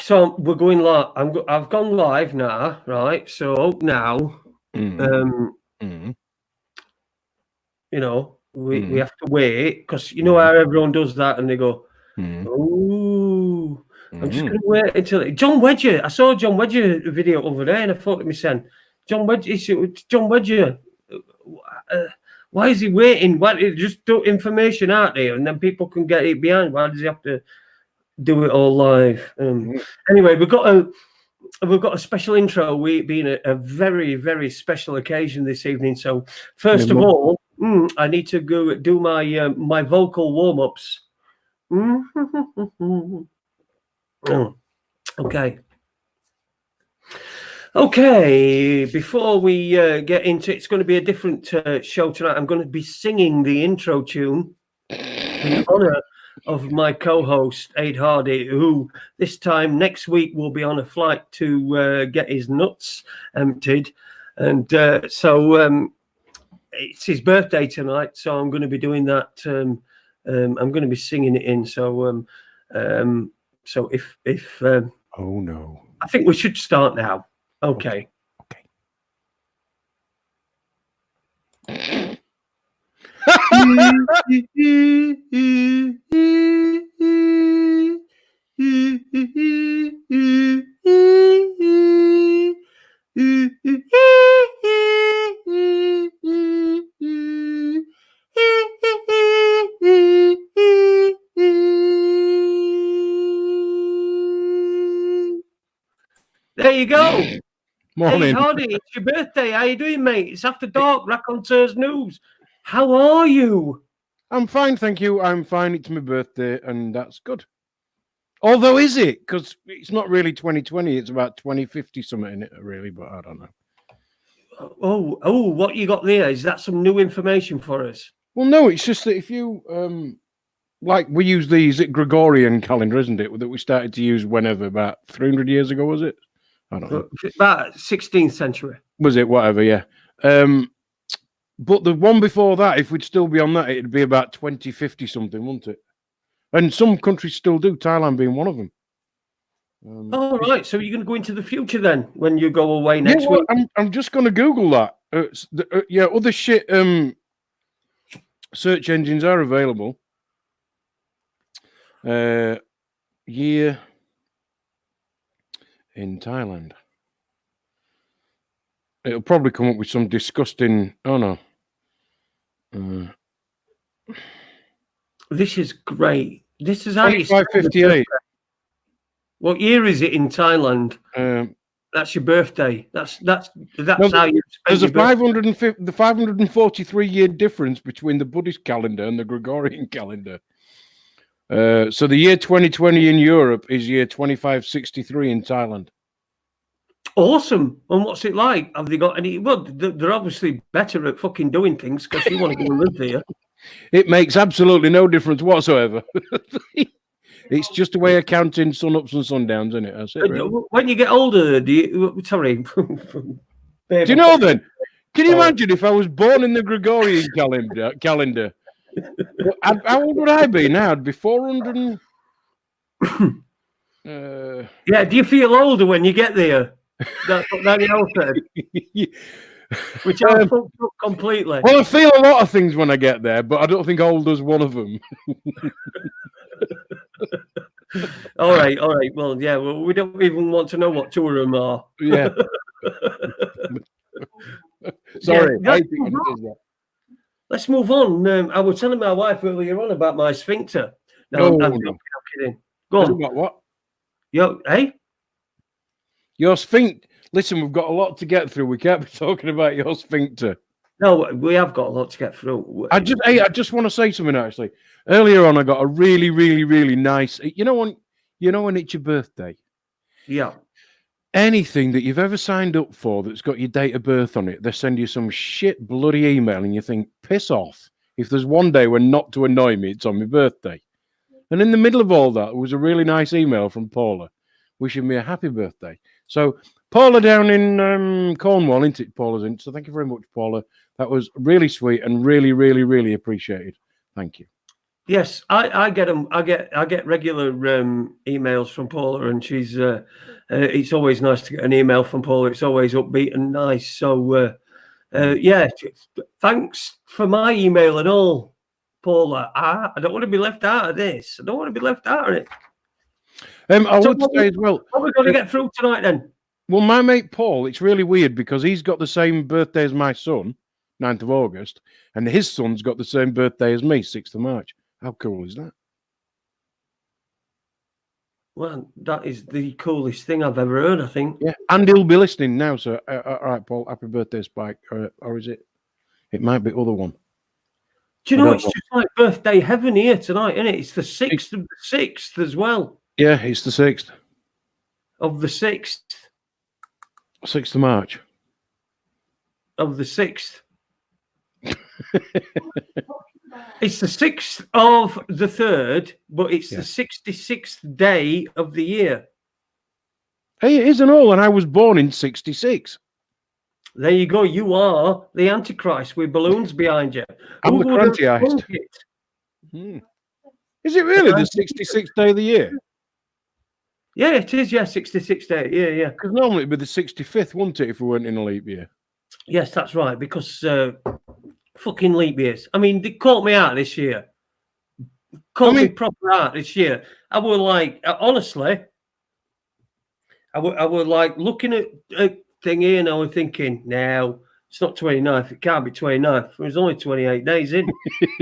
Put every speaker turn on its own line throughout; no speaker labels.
So we're going live. I've gone live now, right? So now, you know, we have to wait because you know how everyone does that, and they go, "Ooh, I'm just going to wait until John Wedger." I saw John Wedger video over there, and I thought to myself, John Wedger. Why is he waiting? Why just put information out there, and then people can get it behind? Why does he have to do it all live? Anyway, we've got a special intro. We being a very, very special occasion this evening. So first of all, I need to go do my my vocal warm ups. Okay. Before we get into it, it's going to be a different show tonight. I'm going to be singing the intro tune in honor of my co-host Ade Hardy, who this time next week will be on a flight to get his nuts emptied, and so it's his birthday tonight. So I'm going to be doing that. I'm going to be singing it in. So so if
oh no,
I think we should start now. Okay. There you go.
Morning.
Hey, Hardy, it's your birthday. How you doing, mate? It's after dark. Raconteurs news. How are you?
I'm fine, thank you. I'm fine. It's my birthday, and that's good. Although, is it? Because it's not really 2020. It's about 2050 something in it, really. But I don't know.
Oh, what you got there? Is that some new information for us?
Well, no. It's just that if you like, we use these Gregorian calendar, isn't it? That we started to use whenever, about 300 years ago, was it? I don't know.
About 16th century.
Was it? Whatever, yeah. But the one before that, if we'd still be on that, it'd be about 2050 something, wouldn't it? And some countries still do, Thailand being one of them.
All right. So you're going to go into the future then when you go away next week?
I'm just going to Google that. Other shit search engines are available. Year in Thailand. It'll probably come up with some disgusting. Oh no.
This is great. This is how you
2558.
What year is it in Thailand? That's your birthday. That's how you.
There's a 543-year difference between the Buddhist calendar and the Gregorian calendar. So the year 2020 in Europe is year 2563 in Thailand.
Awesome. And what's it like? Have they got any? Well, they're obviously better at fucking doing things because you want to go and live there.
It makes absolutely no difference whatsoever. It's just a way of counting sun-ups and sundowns, isn't it? That's it, really.
When you get older, do you... Sorry.
Do you know then? Can you imagine if I was born in the Gregorian calendar? How old would I be now? I'd be 400.
Yeah, do you feel older when you get there? That's what Danielle said. Which I fucked up completely.
Well, I feel a lot of things when I get there, but I don't think old is one of them.
All right. Well, yeah, we don't even want to know what two of them are.
Yeah. Sorry.
Yeah, let's move on. I was telling my wife earlier on about my sphincter. No, I'm kidding. Go on.
About what?
Hey?
Your sphincter. Listen, we've got a lot to get through. We can't be talking about your sphincter.
No, we have got a lot to get through.
I just want to say something, actually. Earlier on, I got a really, really, really nice... You know when it's your birthday?
Yeah.
Anything that you've ever signed up for that's got your date of birth on it, they send you some shit bloody email and you think, piss off. If there's one day when not to annoy me, it's on my birthday. And in the middle of all that, there was a really nice email from Paula wishing me a happy birthday. So Paula down in Cornwall, isn't it? Paula's in. So thank you very much, Paula. That was really sweet and really, really, really appreciated. Thank you.
Yes, I get them. I get regular emails from Paula, and she's. It's always nice to get an email from Paula. It's always upbeat and nice. So yeah, thanks for my email and all, Paula. I don't want to be left out of this. I don't want to be left out of it.
I would say as well.
What are we going to get through tonight then?
Well, my mate Paul, it's really weird because he's got the same birthday as my son, 9th of August, and his son's got the same birthday as me, 6th of March. How cool is that?
Well, that is the coolest thing I've ever heard, I think.
Yeah, and he'll be listening now. So, all right, Paul, happy birthday, Spike. Or is it? It might be other one.
Do you know, it's just like birthday heaven here tonight, isn't it? It's the 6th of the 6th as well.
Yeah, it's the 6th.
Of the 6th.
6th of March.
Of the 6th. It's the 6th of the 3rd, but it's the 66th day of the year.
Hey, it isn't all, and I was born in 66.
There you go. You are the Antichrist with balloons behind you.
I'm the Crantiest. Is it really the 66th day of the year?
Yeah, it is. Yeah, 66th day. Yeah.
Because normally it'd be the 65th, wouldn't it, if we weren't in a leap year?
Yes, that's right. Because fucking leap years. I mean, they caught me out this year. Caught me proper out this year. I was like, honestly, I was like looking at a thing here, and I was thinking, now it's not 29th. It can't be 29th. It was only 28 days in.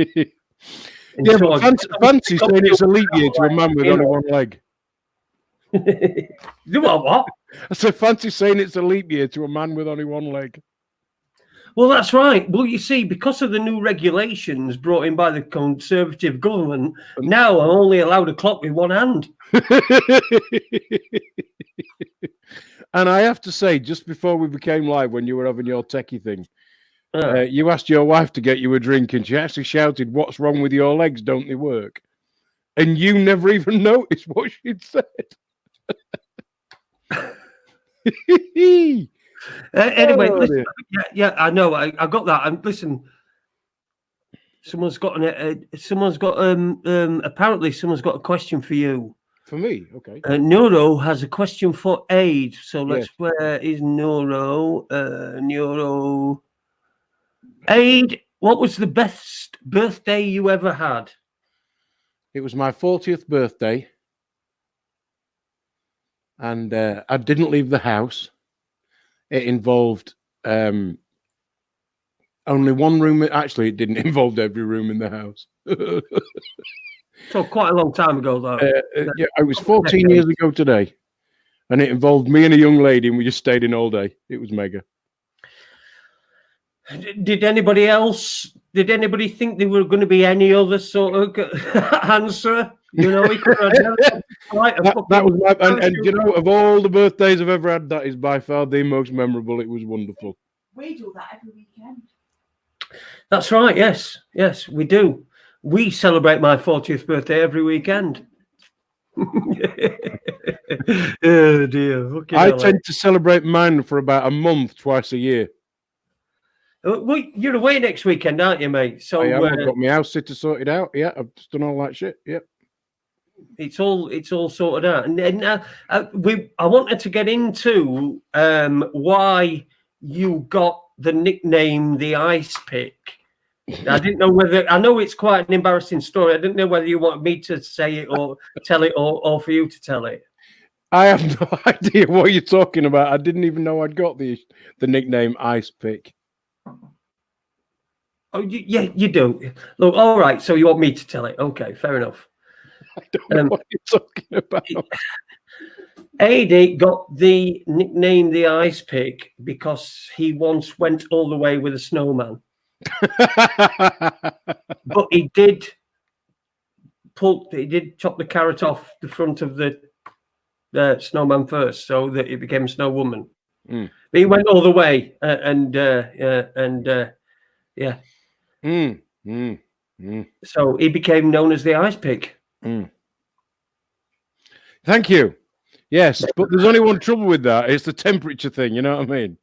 Yeah, but fancy saying it's a leap year to a man with only one leg.
Do what?
I said, fancy saying it's a leap year to a man with only one leg.
Well, that's right. Well, you see, because of the new regulations brought in by the Conservative government, now I'm only allowed a clock with one hand.
And I have to say, just before we became live, when you were having your techie thing, you asked your wife to get you a drink, and she actually shouted, "What's wrong with your legs? Don't they work?" And you never even noticed what she'd said.
Anyway, listen, yeah, I know. I got that. And listen, apparently someone's got a question for you.
For me, okay.
Neuro has a question for Ade. So where is Neuro? Neuro. Ade, what was the best birthday you ever had?
It was my 40th birthday. And I didn't leave the house. It involved only one room. Actually, it didn't involve every room in the house.
So quite a long time ago, though.
Yeah, it was 14 years ago today. And it involved me and a young lady, and we just stayed in all day. It was mega.
Did anybody think there were going to be any other sort of answer? You know, we could have that
was my, and you know, of all the birthdays I've ever had, that is by far the most memorable. It was wonderful.
We do that every weekend.
That's right. Yes, we do. We celebrate my 40th birthday every weekend. Oh dear.
I tend to celebrate mine for about a month, twice a year.
Well, you're away next weekend, aren't you, mate? So
I've got my house sitter sorted out. Yeah, I've done all that shit. Yep.
It's all sorted out, and then I wanted to get into why you got the nickname the Ice Pick. I didn't know whether I know it's quite an embarrassing story. I didn't know whether you wanted me to say it or tell it, or for you to tell it.
I have no idea what you're talking about. I didn't even know I'd got the nickname Ice Pick.
Oh, yeah, you do. Look, all right. So you want me to tell it? Okay, fair enough.
I don't know what you're talking about.
Ade got the nickname the Ice Pick because he once went all the way with a snowman. But he did chop the carrot off the front of the snowman first, so that it became a snow woman. But he went all the way, yeah. So he became known as the Ice Pick.
Thank you. Yes, but there's only one trouble with that. It's the temperature thing. You know what I mean?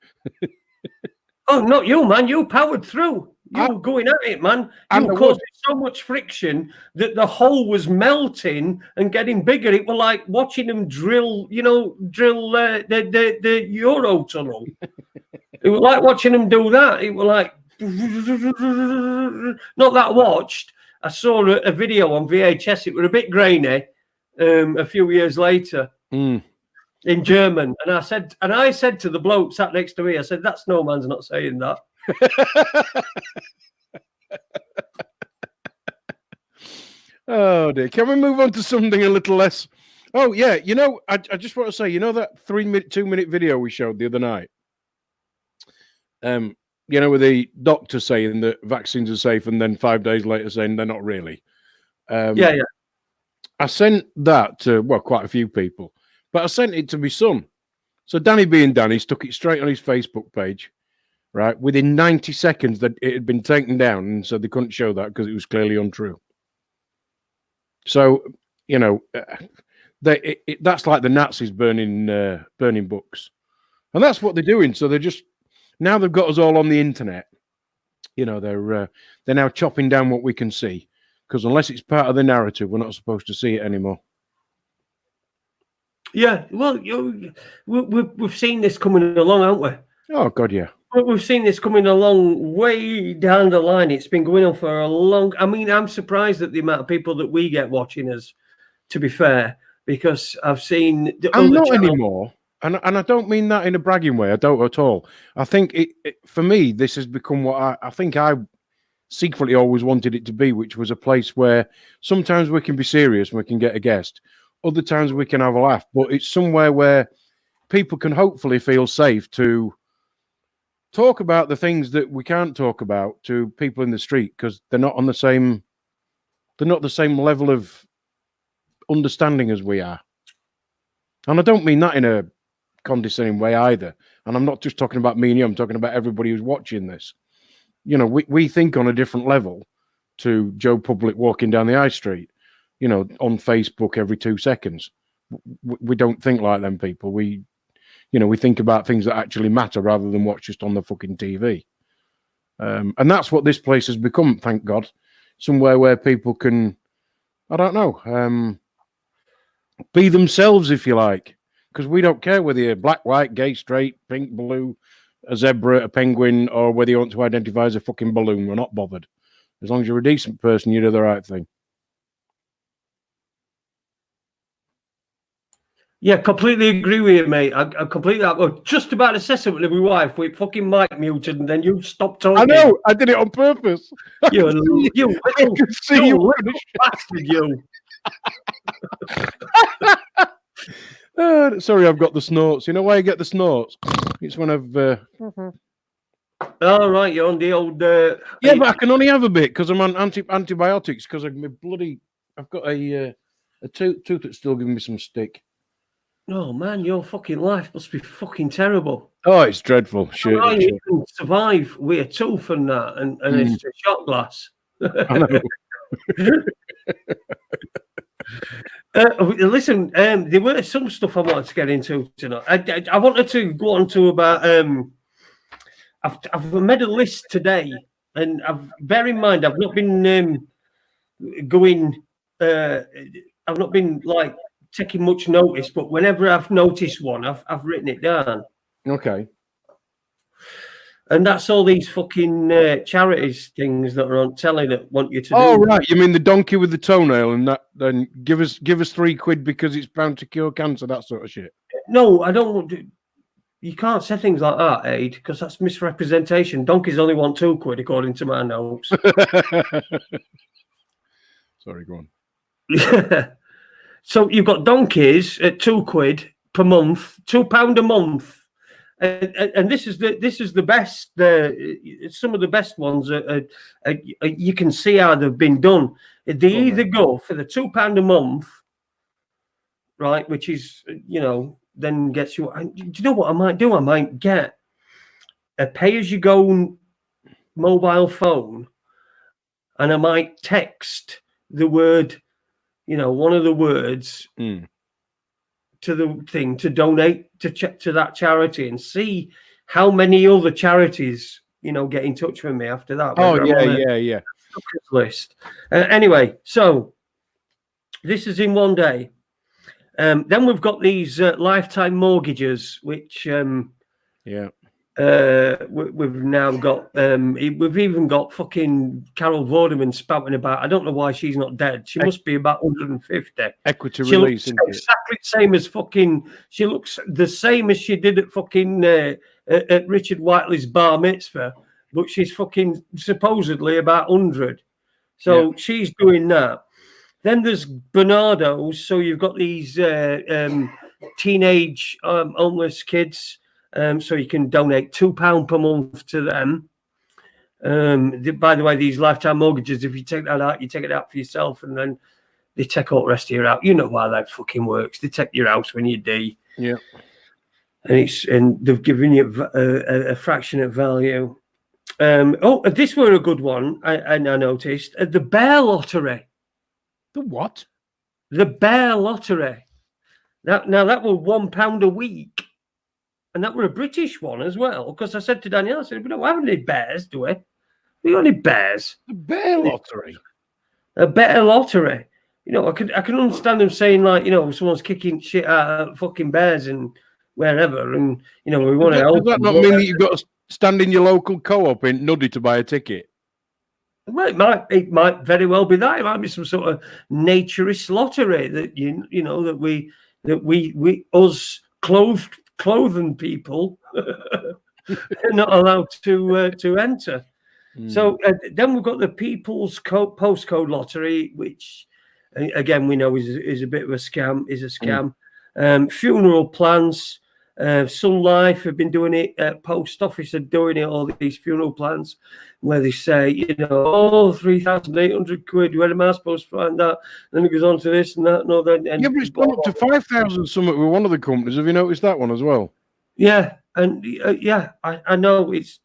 Oh, not you, man. You powered through. You were going at it, man. You were causing so much friction that the hole was melting and getting bigger. It was like watching them drill the Euro tunnel. It was like watching them do that. It was like, not that I watched. I saw a video on VHS. It was a bit grainy a few years later in German. And I said to the bloke sat next to me, I said, that snowman's not saying that.
Oh dear. Can we move on to something a little less? Oh yeah, I just want to say, that 2-minute video we showed the other night. With the doctor saying that vaccines are safe, and then 5 days later saying they're not really.
Yeah.
I sent that to quite a few people, but I sent it to my son. So Danny being Danny stuck it straight on his Facebook page. Right, within 90 seconds that it had been taken down, and so they couldn't show that because it was clearly untrue. So, that's like the Nazis burning books, and that's what they're doing. So now they've got us all on the internet. They're now chopping down what we can see, because unless it's part of the narrative, we're not supposed to see it anymore.
Yeah, well, we've seen this coming along, haven't we?
Oh God, yeah.
We've seen this coming along way down the line. It's been going on for a long. I mean, I'm surprised at the amount of people that we get watching us. To be fair, because I've seen.
I'm not anymore, and I don't mean that in a bragging way. I don't at all. I think for me, this has become what I think I secretly always wanted it to be, which was a place where sometimes we can be serious and we can get a guest. Other times we can have a laugh, but it's somewhere where people can hopefully feel safe to talk about the things that we can't talk about to people in the street, because they're not the same level of understanding as we are. And I don't mean that in a condescending way either. And I'm not just talking about me and you, I'm talking about everybody who's watching this. We think on a different level to Joe Public walking down the high street, on Facebook every 2 seconds. We don't think like them people. We think about things that actually matter rather than what's just on the fucking TV. And that's what this place has become, thank God. Somewhere where people can, I don't know, be themselves, if you like. Because we don't care whether you're black, white, gay, straight, pink, blue, a zebra, a penguin, or whether you want to identify as a fucking balloon. We're not bothered. As long as you're a decent person, you do the right thing.
Yeah, completely agree with you, mate. I completely. I was just about to say something to my wife with fucking mic muted, and then you stopped talking.
I know. I did it on purpose.
You bastard, you.
Sorry, I've got the snorts. You know why I get the snorts? It's when I've.
All right, you're on the old.
Yeah, but I can only have a bit because I'm on antibiotics because I've got a tooth that's still giving me some stick.
Oh man, your fucking life must be fucking terrible.
Oh, it's dreadful. Shit.
How you can survive with a tooth and that, and it's a shot glass.
I know.
Listen, there were some stuff I wanted to get into tonight. I wanted to go on to about. I've made a list today, and bear in mind I've not been I've not been like taking much notice, but whenever I've noticed one, I've written it down.
Okay.
And that's all these fucking charities things that are on telly that want you to do.
Oh, right. You mean the donkey with the toenail and that? Then give us £3 because it's bound to cure cancer, that sort of shit.
No, I don't want to. You can't say things like that, Ade, because that's misrepresentation. Donkeys only want £2 according to my notes.
Sorry, go on.
Yeah. So you've got donkeys at £2 per month, £2 a month. And this is the best. Some of the best ones you can see how they've been done. They either go for the £2 a month, right, which is then gets you. Do you know what I might do? I might get a pay-as-you-go mobile phone, and I might text the word, one of the words. To the thing to donate to that charity and see how many other charities get in touch with me after that.
Oh, yeah.
List. Anyway, so this is in one day. Then we've got these lifetime mortgages, which we've now got. We've even got fucking Carol Vorderman spouting about. I don't know why she's not dead. She must be about 150.
Equity
she
release,
looks exactly the same as fucking. She looks the same as she did at fucking at Richard Whiteley's bar mitzvah, but she's fucking supposedly about 100. So she's doing that. Then there's Bernardo's. So you've got these teenage homeless kids. So you can donate £2 per month to them. By the way, these lifetime mortgages, if you take that out, you take it out for yourself, and then they take all the rest of your out. You know how that fucking works. They take your house when you die.
Yeah.
And they've given you a fraction of value. This were a good one. I noticed the Bear Lottery.
The what?
The Bear Lottery. Now that were £1 a week. And that were a British one as well. Because I said to Danielle, I said, we don't have any bears, do we? We got any bears?
The Bear Lottery.
A better lottery. I can understand them saying, like, someone's kicking shit out of fucking bears and wherever, and we want to help.
Does that not mean that you've got to stand in your local co-op in Nuddy to buy a ticket?
Well, it might very well be that. It might be some sort of naturist lottery that that we us clothing people are not allowed to enter. So then we've got the People's Postcode Lottery, which again we know is a bit of a scam. Funeral plans. Sun Life have been doing it. Post Office are doing it. All these funeral plans where they say, 3,800 quid. Where am I supposed to find that? Then it goes on to this and that. But
it's gone up to 5,000 something with one of the companies. Have you noticed that one as well?
Yeah, and I know it's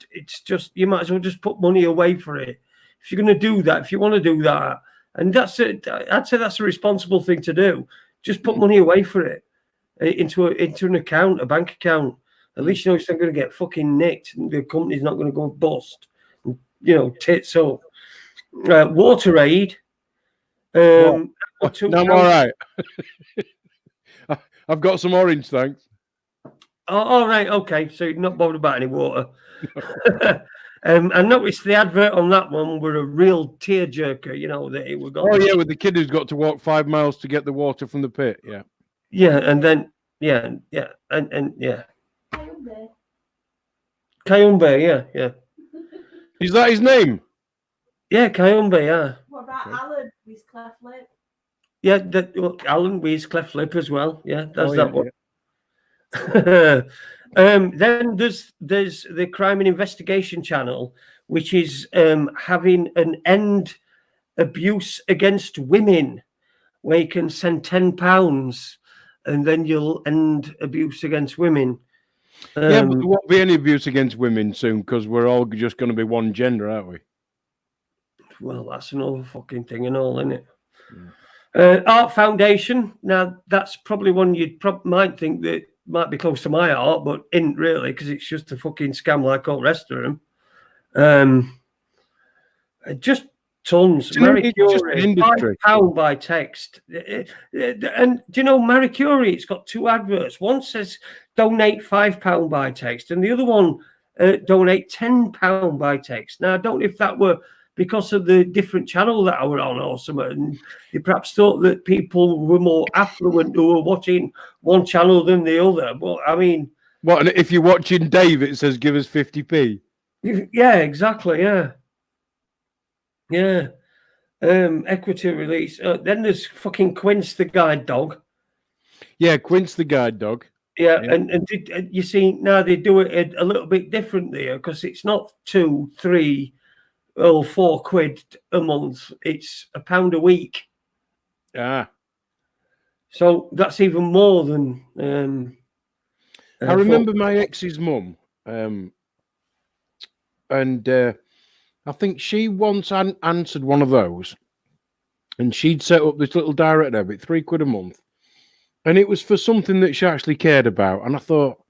just you might as well just put money away for it if you're going to do that. If you want to do that, and that's it. I'd say that's a responsible thing to do. Just put money away for it. Into an account, a bank account. At least it's not going to get fucking nicked, and the company's not going to go bust. Tits up. Water aid.
No, I'm all right. I've got some orange, thanks.
Oh, all right, okay. So you're not bothered about any water. I noticed the advert on that one were a real tearjerker. That it would go.
Oh yeah, with the kid who's got to walk 5 miles to get the water from the pit. Yeah.
Yeah, and then Kayumbe, yeah.
Is that his name?
Yeah, Kayumbe, yeah.
What about Alan with his cleft lip?
Yeah, Alan with his cleft lip as well. Yeah, that's that one. Yeah. Then there's the Crime and Investigation Channel, which is having an end abuse against women, where you can send £10 and then you'll end abuse against women.
But there won't be any abuse against women soon because we're all just going to be one gender, aren't we?
Well, that's another fucking thing and all, isn't it? Art Foundation. Now, that's probably one you'd might think that might be close to my art, but isn't really, because it's just a fucking scam like all the rest of them. Just tons. Marie Curie, £5 by text. And do you know Marie Curie? It's got two adverts. One says donate £5 by text, and the other one donate £10 by text. Now, I don't know if that were because of the different channel that I were on or something. And they perhaps thought that people were more affluent who were watching one channel than the other. But I mean,
what? And if you're watching Dave, it says give us 50p.
Yeah, exactly. Yeah. Yeah. Equity release. Then there's fucking Quince the guide dog.
Yeah, Quince the guide dog.
Yeah. And you see, now they do it a little bit different there because it's not 2, 3, or 4 quid a month. It's £1 a week. So that's even more than.
I remember my ex's mum, and I think she once answered one of those, and she'd set up this little direct debit, £3 a month, and it was for something that she actually cared about. And I thought,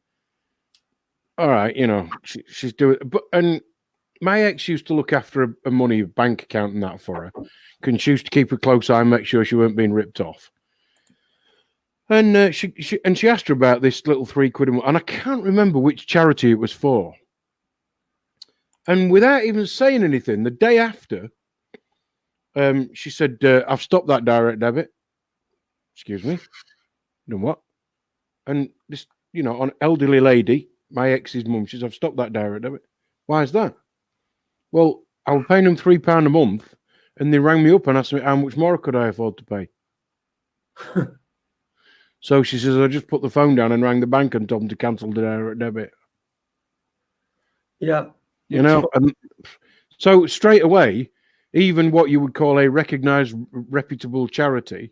all right, she's doing it, my ex used to look after a money bank account and that for her. And she used to keep a close eye and make sure she weren't being ripped off. And she asked her about this little £3 a month, and I can't remember which charity it was for. And without even saying anything, the day after, she said, "I've stopped that direct debit." Excuse me, done what? And this, an elderly lady, my ex's mum, she says, "I've stopped that direct debit." Why is that? Well, I was paying them £3 a month, and they rang me up and asked me how much more could I afford to pay. So she says, I just put the phone down and rang the bank and told them to cancel the direct debit.
Yeah.
And so straight away, even what you would call a recognised, reputable charity,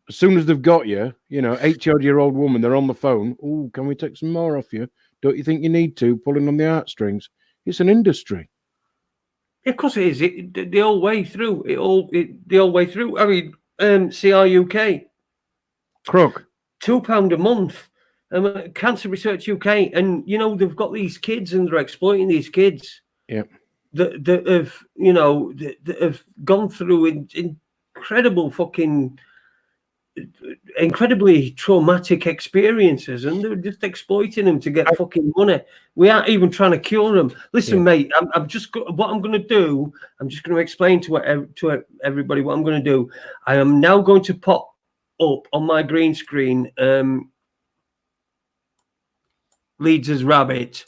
as soon as they've got you, 80-odd-year-old woman, they're on the phone. Oh, can we take some more off you? Don't you think you need to? Pulling on the heartstrings. It's an industry.
Yeah, of course it is. The whole way through. The whole way through. I mean, CRUK.
Crook.
£2 a month. Cancer Research UK, and they've got these kids, and they're exploiting these kids.
Yeah.
That have that have gone through incredibly traumatic experiences, and they're just exploiting them to get fucking money. We aren't even trying to cure them. Listen, mate, what I'm going to do, I'm just going to explain to everybody what I'm going to do. I am now going to pop up on my green screen Leeds' rabbit,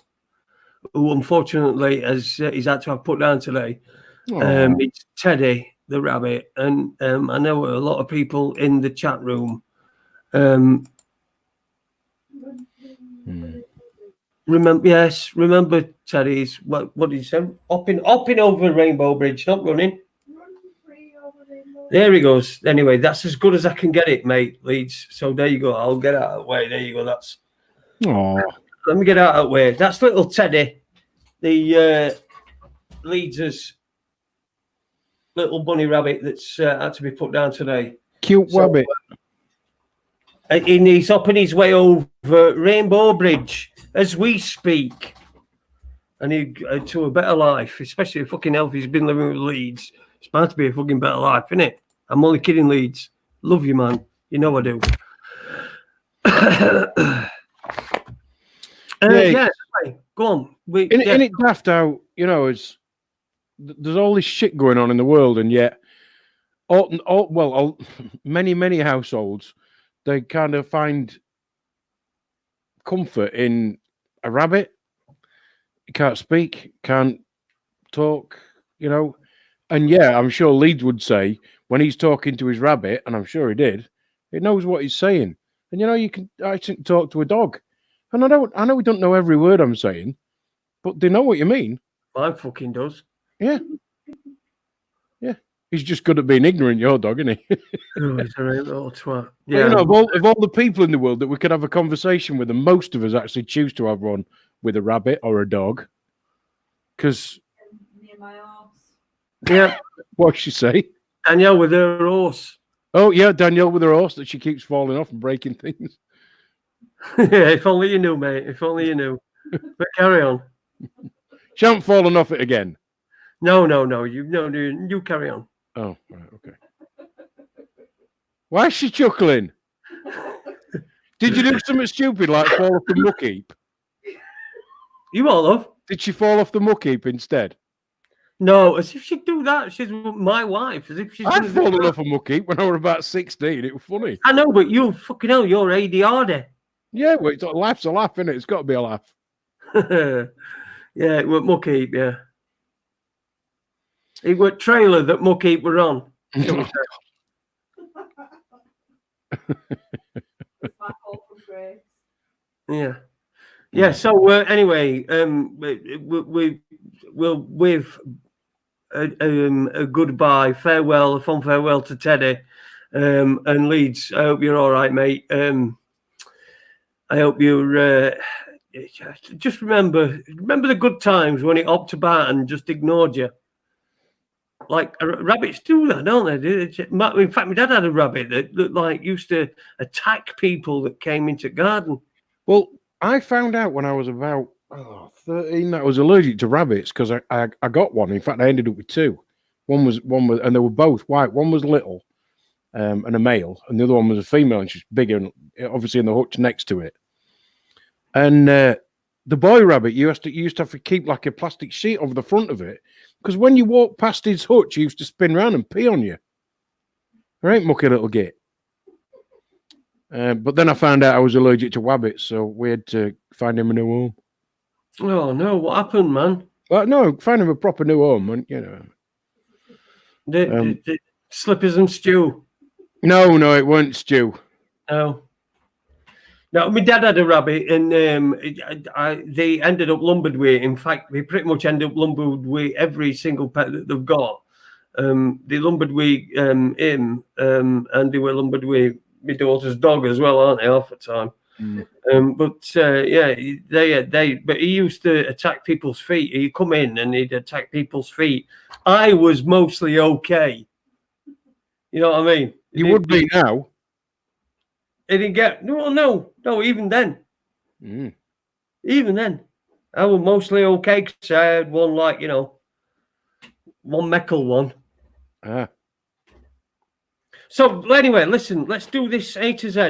who unfortunately he's had to have put down today. It's Teddy the rabbit, and I know a lot of people in the chat room remember Teddy's what did he say? Hopping over Rainbow Bridge, not running. There he goes. Anyway, that's as good as I can get it, mate, Leeds. So there you go. I'll get out of the way. There you go. That's. Let me get out of the way. That's little Teddy, the Leeds' little bunny rabbit that's had to be put down today.
Cute rabbit.
He's up on his way over Rainbow Bridge as we speak. And he to a better life, especially a fucking elf. He's been living with Leeds. It's bound to be a fucking better life, isn't it? I'm only kidding, Leeds. Love you, man. You know I do. Go on.
It daft how, there's all this shit going on in the world, and yet many households, they kind of find comfort in a rabbit. He can't speak, can't talk, And yeah, I'm sure Leeds would say when he's talking to his rabbit, and I'm sure he did, it knows what he's saying. And I can talk to a dog. And I know we don't know every word I'm saying, but they know what you mean.
Mine fucking does.
Yeah. Yeah. He's just good at being ignorant, your dog, isn't he?
Oh, he's a right little twat. Yeah.
Of all the people in the world that we could have a conversation with, and most of us actually choose to have one with a rabbit or a dog. Because
near my horse.
Yeah.
What'd she say?
Danielle with her horse.
Oh, yeah, Danielle with her horse that she keeps falling off and breaking things.
Yeah, if only you knew, mate. If only you knew. But carry on.
She hasn't fallen off it again.
No. You carry on.
Oh, right, okay. Why is she chuckling? Did you do something stupid like fall off the muck heap?
You all love?
Did she fall off the muck heap instead?
No, as if she'd do that. She's my wife. As if she's.
I've fallen off a muck heap when I was about 16. It was funny.
I know, but you fucking hell, you're Ade Hardy.
Yeah, well, it's a laugh's a laugh, isn't it? It's got to be a laugh.
Yeah, it was muck heap, yeah. It was trailer that muck heap were on. Yeah. Yeah, so anyway, we'll with a goodbye, farewell, a fond farewell to Teddy and Leeds. I hope you're all right, mate. I hope you're just remember the good times when it hopped about and just ignored you. Like rabbits do that, don't they? In fact, my dad had a rabbit that used to attack people that came into garden.
Well, I found out when I was about 13. I was allergic to rabbits because I got one. In fact, I ended up with two. One was, and they were both white. One was little, and a male, and the other one was a female, and she's bigger, and obviously in the hutch next to it. And the boy rabbit, you used to have to keep like a plastic sheet over the front of it, because when you walk past his hutch, he used to spin around and pee on you. Right, mucky little git. But then I found out I was allergic to wabbits, so we had to find him a new home.
Oh no, what happened, man?
Well, no, find him a proper new home, and you know.
The slippers and stew.
No, it weren't stew.
No. No, my dad had a rabbit, and they ended up lumbered with. In fact, they pretty much ended up lumbered with every single pet that they've got. They lumbered with him, and they were lumbered with my daughter's dog as well, aren't they? Half the time. But he used to attack people's feet. He'd come in and he'd attack people's feet. I was mostly okay. You know what I mean?
You would be now.
It didn't get no. Even then, even then, I was mostly okay because I had one, like, you know, one Meckel one. So anyway, listen, let's do this A to Z.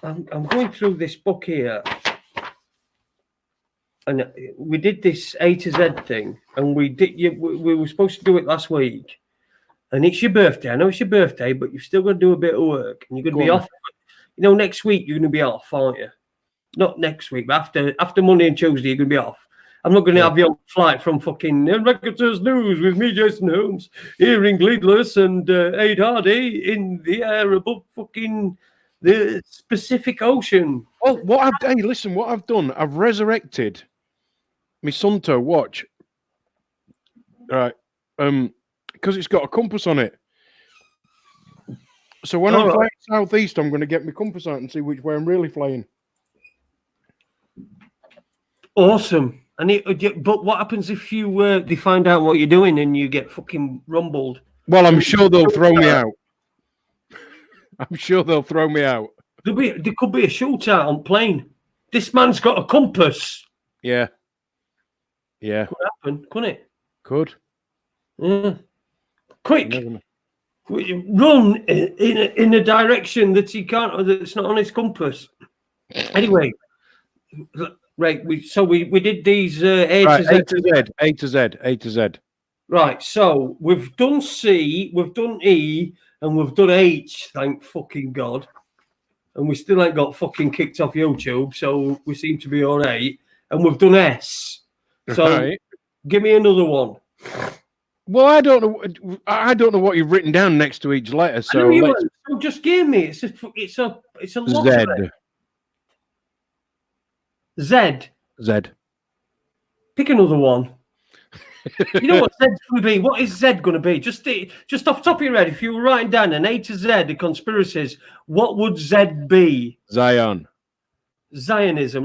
I'm going through this book here, and we did this A to Z thing, and we were supposed to do it last week, and it's your birthday. I know it's your birthday, but you've still got to do a bit of work, and you're going to be off. You know, next week you're going to be off, aren't you? Not next week, but after Monday and Tuesday you're going to be off. I'm not going to have your flight from fucking Raconteurs News with me, Jason Holmes, here in Gleedless, and Ade Hardy in the air above fucking the Pacific Ocean.
Oh, what I've done, I've resurrected my Sunto watch. Right. Because it's got a compass on it. So when I'm flying southeast, I'm going to get my compass out and see which way I'm really flying.
Awesome. But what happens if they find out what you're doing and you get fucking rumbled?
Well, I'm sure they'll throw me out. I'm sure they'll throw me out.
There could be a shootout on plane. This man's got a compass.
Yeah.
Could happen, couldn't it?
Could.
Yeah. Quick. Run in a direction that he can't, that's not on his compass. Anyway. Right, we did these A
to Z.
Right, so we've done C, we've done E, and we've done H, thank fucking God. And we still ain't got fucking kicked off YouTube, so we seem to be all right. And we've done S. So give me another one.
Well, I don't know what you've written down next to each letter. So
just give me. It's a
Z. Z.
Pick another one. You know what Z's going to be? What is Z going to be? Just off the top of your head, if you were writing down an A to Z, the conspiracies, what would Z be?
Zionism,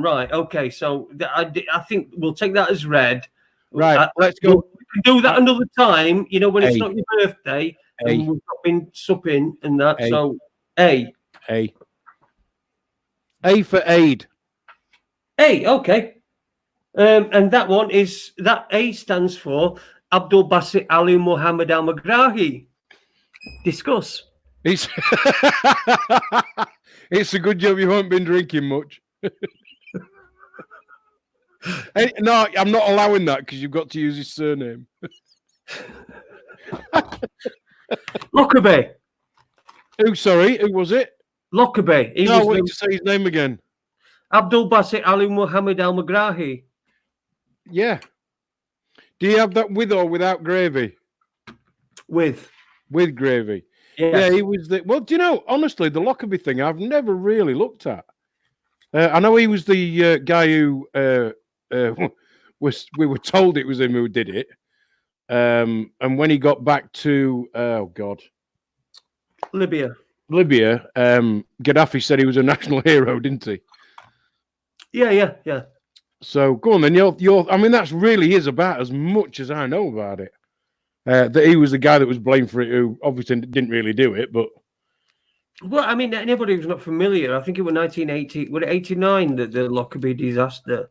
right? Okay, so I think we'll take that as red.
Right, let's go.
We can do that another time. You know, when it's not your birthday and we've not been supping and that. So A
for aid.
A, okay. And that one is, that A stands for Abdul Basit Ali Muhammad Al Magrahi. Discuss.
It's a good job you haven't been drinking much. No, I'm not allowing that because you've got to use his surname.
Lockerbie.
Who? Sorry, who was it?
Lockerbie.
Wait to say his name again.
Abdul Basit Ali Muhammad Al Magrahi.
Yeah. Do you have that with or without gravy?
With Yes.
Yeah, he was the. Well, do you know, honestly, the Lockerbie thing I've never really looked at. I know he was the guy who we were told it was him who did it. And when he got back to
Libya,
Gaddafi said he was a national hero, didn't he?
Yeah.
So go on then. I mean, that's really is about as much as I know about it. That he was the guy that was blamed for it, who obviously didn't really do it, but
Well, I mean, anybody who's not familiar, I think it was 1980, was it 89 that the Lockerbie disaster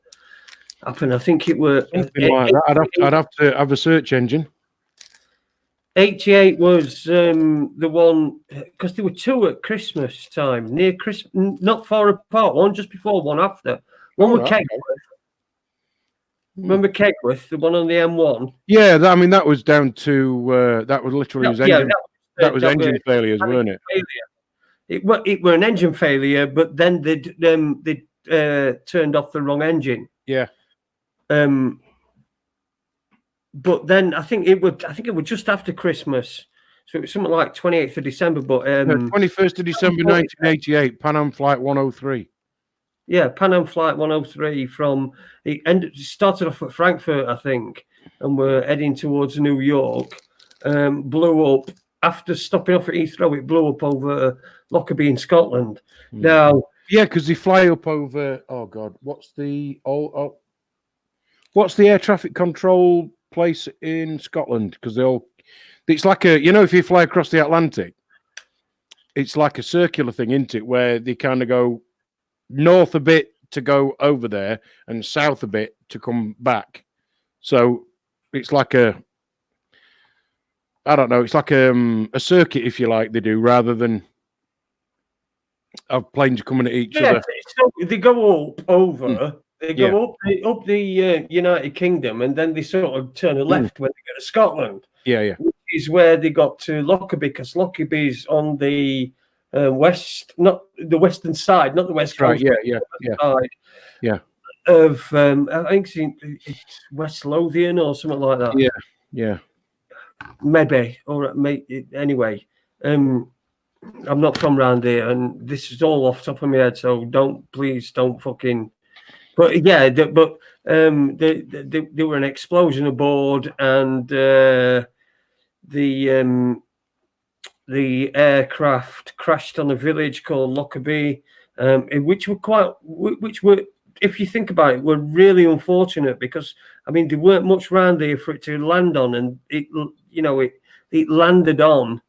happened? I think it was
something like that. I'd have to have a search engine.
88 was the one, because there were two at Christmas time, near Christmas, not far apart, one just before, one after. One with Kegworth. Remember Kegworth, the one on the M1?
Yeah, I mean, that was down to, that was literally engine, that was engine failures, weren't it?
It were an engine failure, but then they turned off the wrong engine.
Yeah.
But then I think it was just after Christmas, so it was something like 28th of December. But
21st of December 1988, Pan Am Flight 103.
Yeah, Pan Am Flight 103 from it started off at Frankfurt, I think, and we're heading towards New York. Blew up after stopping off at Heathrow. It blew up over Lockerbie in Scotland. Now,
yeah, because they fly up over. Oh God, what's the air traffic control place in Scotland? Because it's like if you fly across the Atlantic, it's like a circular thing, isn't it? Where they kind of go north a bit to go over there and south a bit to come back. So it's like it's like a circuit, if you like, they do, rather than have planes coming at each other.
So they go up over. They go up the United Kingdom, and then they sort of turn a left when they get to Scotland.
Yeah.
Which is where they got to Lockerbie, because Lockerbie's on the west, not the western side, not the west coast.
Right. Yeah.
Of I think it's West Lothian or something like that.
Yeah.
Maybe, or anyway. I'm not from round here, and this is all off the top of my head, so please don't fucking. But yeah, there were an explosion aboard, and the aircraft crashed on a village called Lockerbie, which were, if you think about it, were really unfortunate, because I mean there weren't much round there for it to land on, and it landed on.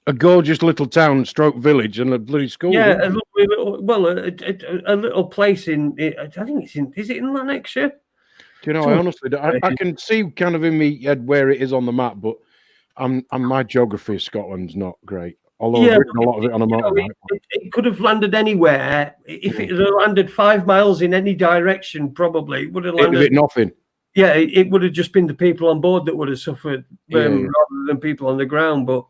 A gorgeous little town, stroke village, and a bloody school.
Yeah, a little place in. I think it's in. Is it in Lanarkshire?
Do you know? I honestly, I can see kind of in my head where it is on the map, but my geography of Scotland's not great. Although I've written a lot of it on a motorbike.
It could have landed anywhere. If it had landed 5 miles in any direction, probably it would have landed.
Nothing.
Yeah, it would have just been the people on board that would have suffered rather than people on the ground. But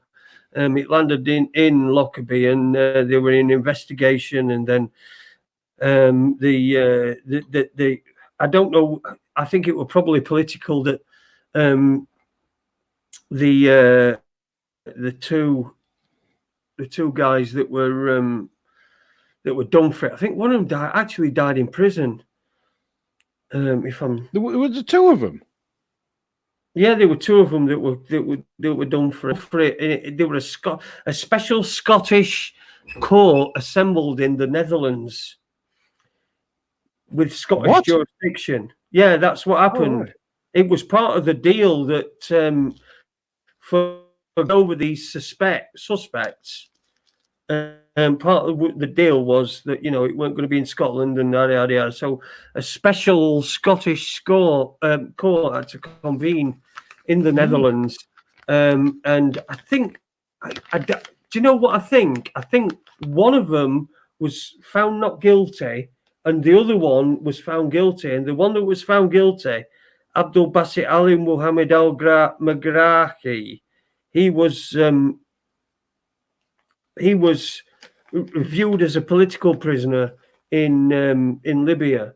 it landed in Lockerbie, and they were in investigation, and then the I don't know. I think it was probably political that the two guys that were done for it. I think one of them actually died in prison. There
was two of them.
Yeah, there were two of them that were done for it. They were a special Scottish court assembled in the Netherlands with Scottish jurisdiction. Yeah, that's what happened. Oh, right. It was part of the deal that for over these suspects. Part of the deal was that it weren't going to be in Scotland and yada. So a special Scottish court had to convene in the Netherlands, and I think, do you know what I think? I think one of them was found not guilty, and the other one was found guilty. And the one that was found guilty, Abdul Basit Ali Muhammad Al Magrahi, he was viewed as a political prisoner in Libya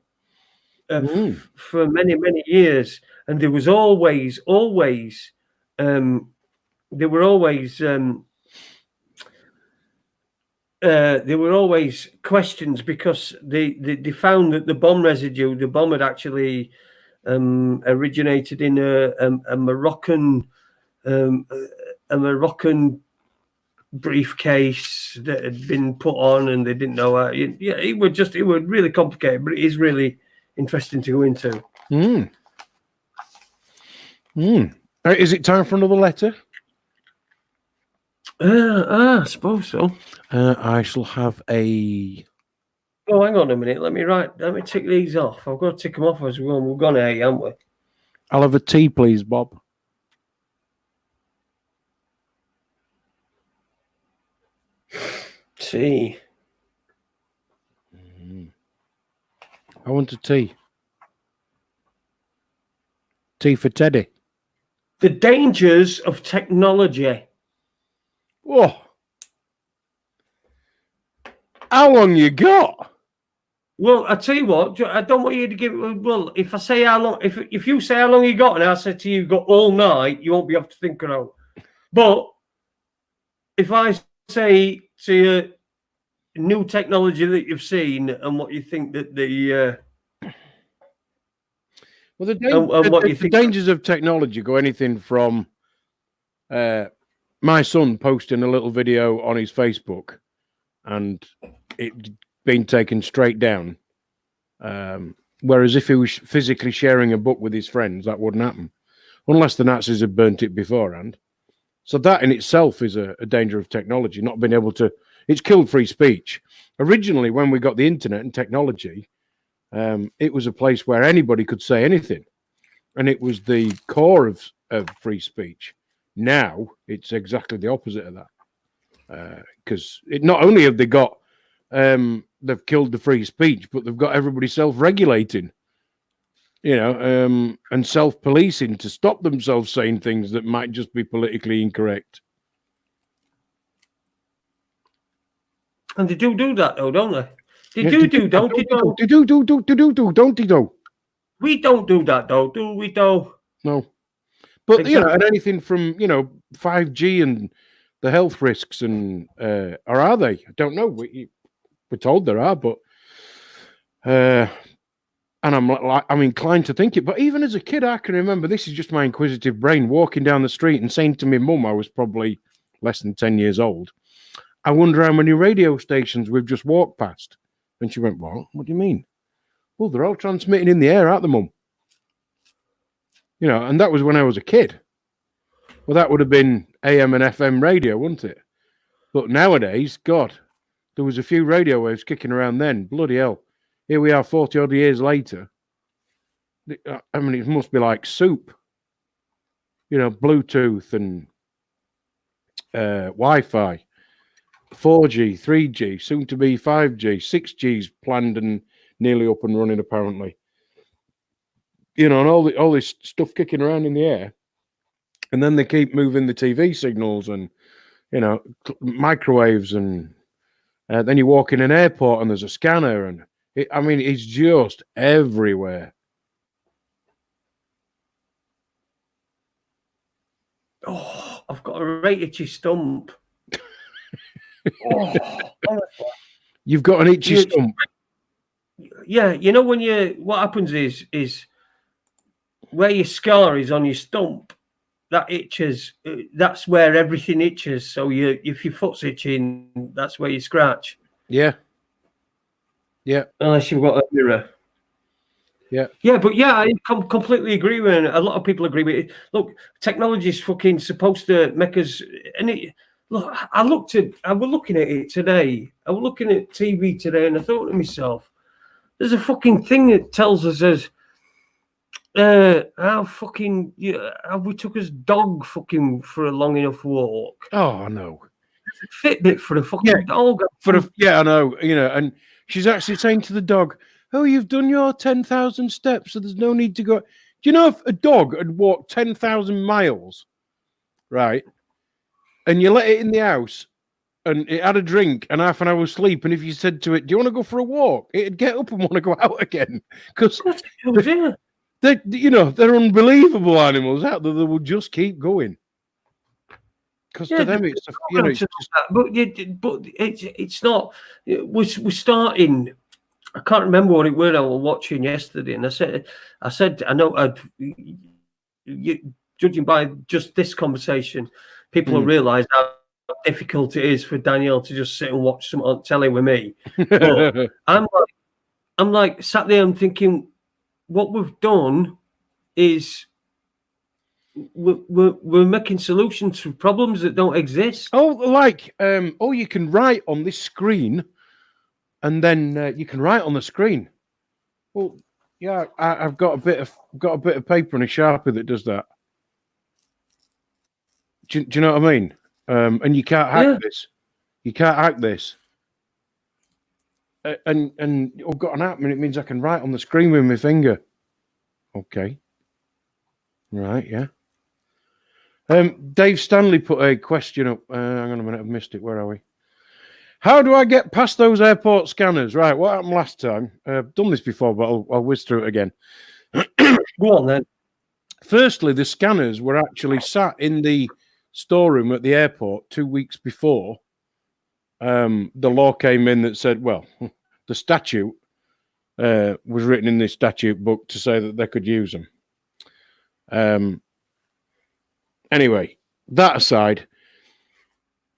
for many years, and there was always questions, because they found that the bomb residue, the bomb had actually originated in a Moroccan briefcase that had been put on, and they didn't know how. It was really complicated, but it is really interesting to go into.
Is it time for another letter?
I suppose so.
I shall have a.
Oh, hang on a minute. Let me tick these off. I've got to tick them off as we go. We've gone 8, haven't we?
I'll have a tea, please, Bob.
Tea.
I want a tea. Tea for Teddy.
The dangers of technology.
Whoa. How long you got?
Well, I tell you what, I don't want you to give. Well, if I say how long, if you say how long you got, and I said to you, you've got all night, you won't be able to think it out. But if I say to you, new technology that you've seen and what you think that the
well, the dangers of technology go anything from my son posting a little video on his Facebook and it being taken straight down. Whereas if he was physically sharing a book with his friends, that wouldn't happen, unless the Nazis had burnt it beforehand. So that in itself is a danger of technology, not being able to. It's killed free speech. Originally, when we got the internet and technology, it was a place where anybody could say anything, and it was the core of free speech. Now it's exactly the opposite of that, because not only have they got they've killed the free speech, but they've got everybody self-regulating, and self-policing to stop themselves saying things that might just be politically incorrect.
And they do that though, don't they? They don't they?
Don't they though?
We don't do that though, do we though?
No. But
Exactly.
and anything from 5G and the health risks and or are they? I don't know. We're told there are, but and I'm inclined to think it. But even as a kid, I can remember, this is just my inquisitive brain, walking down the street and saying to my mum, I was probably less than 10 years old, I wonder how many radio stations we've just walked past. And she went, what do you mean? Well, they're all transmitting in the air, aren't they, Mum? And that was when I was a kid. Well, that would have been AM and FM radio, wouldn't it? But nowadays, God, there was a few radio waves kicking around then. Bloody hell. Here we are 40 odd years later. I mean, it must be like soup. Bluetooth and Wi-Fi, 4G, 3G, soon to be 5G, 6G's planned and nearly up and running apparently. And all this stuff kicking around in the air. And then they keep moving the TV signals and, microwaves. And then you walk in an airport and there's a scanner. And it's just everywhere.
Oh, I've got a right itchy stump.
You've got an itchy stump.
Yeah, what happens is where your scar is on your stump, that itches. That's where everything itches. So if your foot's itching, that's where you scratch.
Yeah.
Unless you've got a mirror.
Yeah.
But I completely agree with it. A lot of people agree with it. Look, technology is fucking supposed to make us. And look, I was looking at it today. I was looking at TV today, and I thought to myself, there's a fucking thing that tells us how we took his dog fucking for a long enough walk.
Oh no.
Fitbit for a fucking dog.
I know. And she's actually saying to the dog, "Oh, you've done your 10,000 steps, so there's no need to go." Do you know if a dog had walked 10,000 miles, right, and you let it in the house and it had a drink and half an hour's sleep, and if you said to it, "Do you want to go for a walk?" it'd get up and want to go out again because they're unbelievable animals out there that will just keep going. Because to them, it's
it's not. We're starting. I can't remember what it was I was watching yesterday, and I said, I know. Judging by just this conversation, people will realise how difficult it is for Danielle to just sit and watch something on telly with me. But I'm like sat there and thinking, what we've done is we're making solutions to problems that don't exist.
Oh, like you can write on this screen, and then you can write on the screen. Well, yeah, I've got a bit of paper and a Sharpie that does that. Do you know what I mean? And you can't hack this. You can't hack this. And I've got an app, and it means I can write on the screen with my finger. Okay. Right, yeah. Dave Stanley put a question up. Hang on a minute, I've missed it. Where are we? How do I get past those airport scanners? Right, what happened last time? I've done this before, but I'll whiz through it again.
Go on then.
Firstly, the scanners were actually sat in the storeroom at the airport 2 weeks before the law came in that said, well, the statute was written in the statute book to say that they could use them. Anyway, that aside,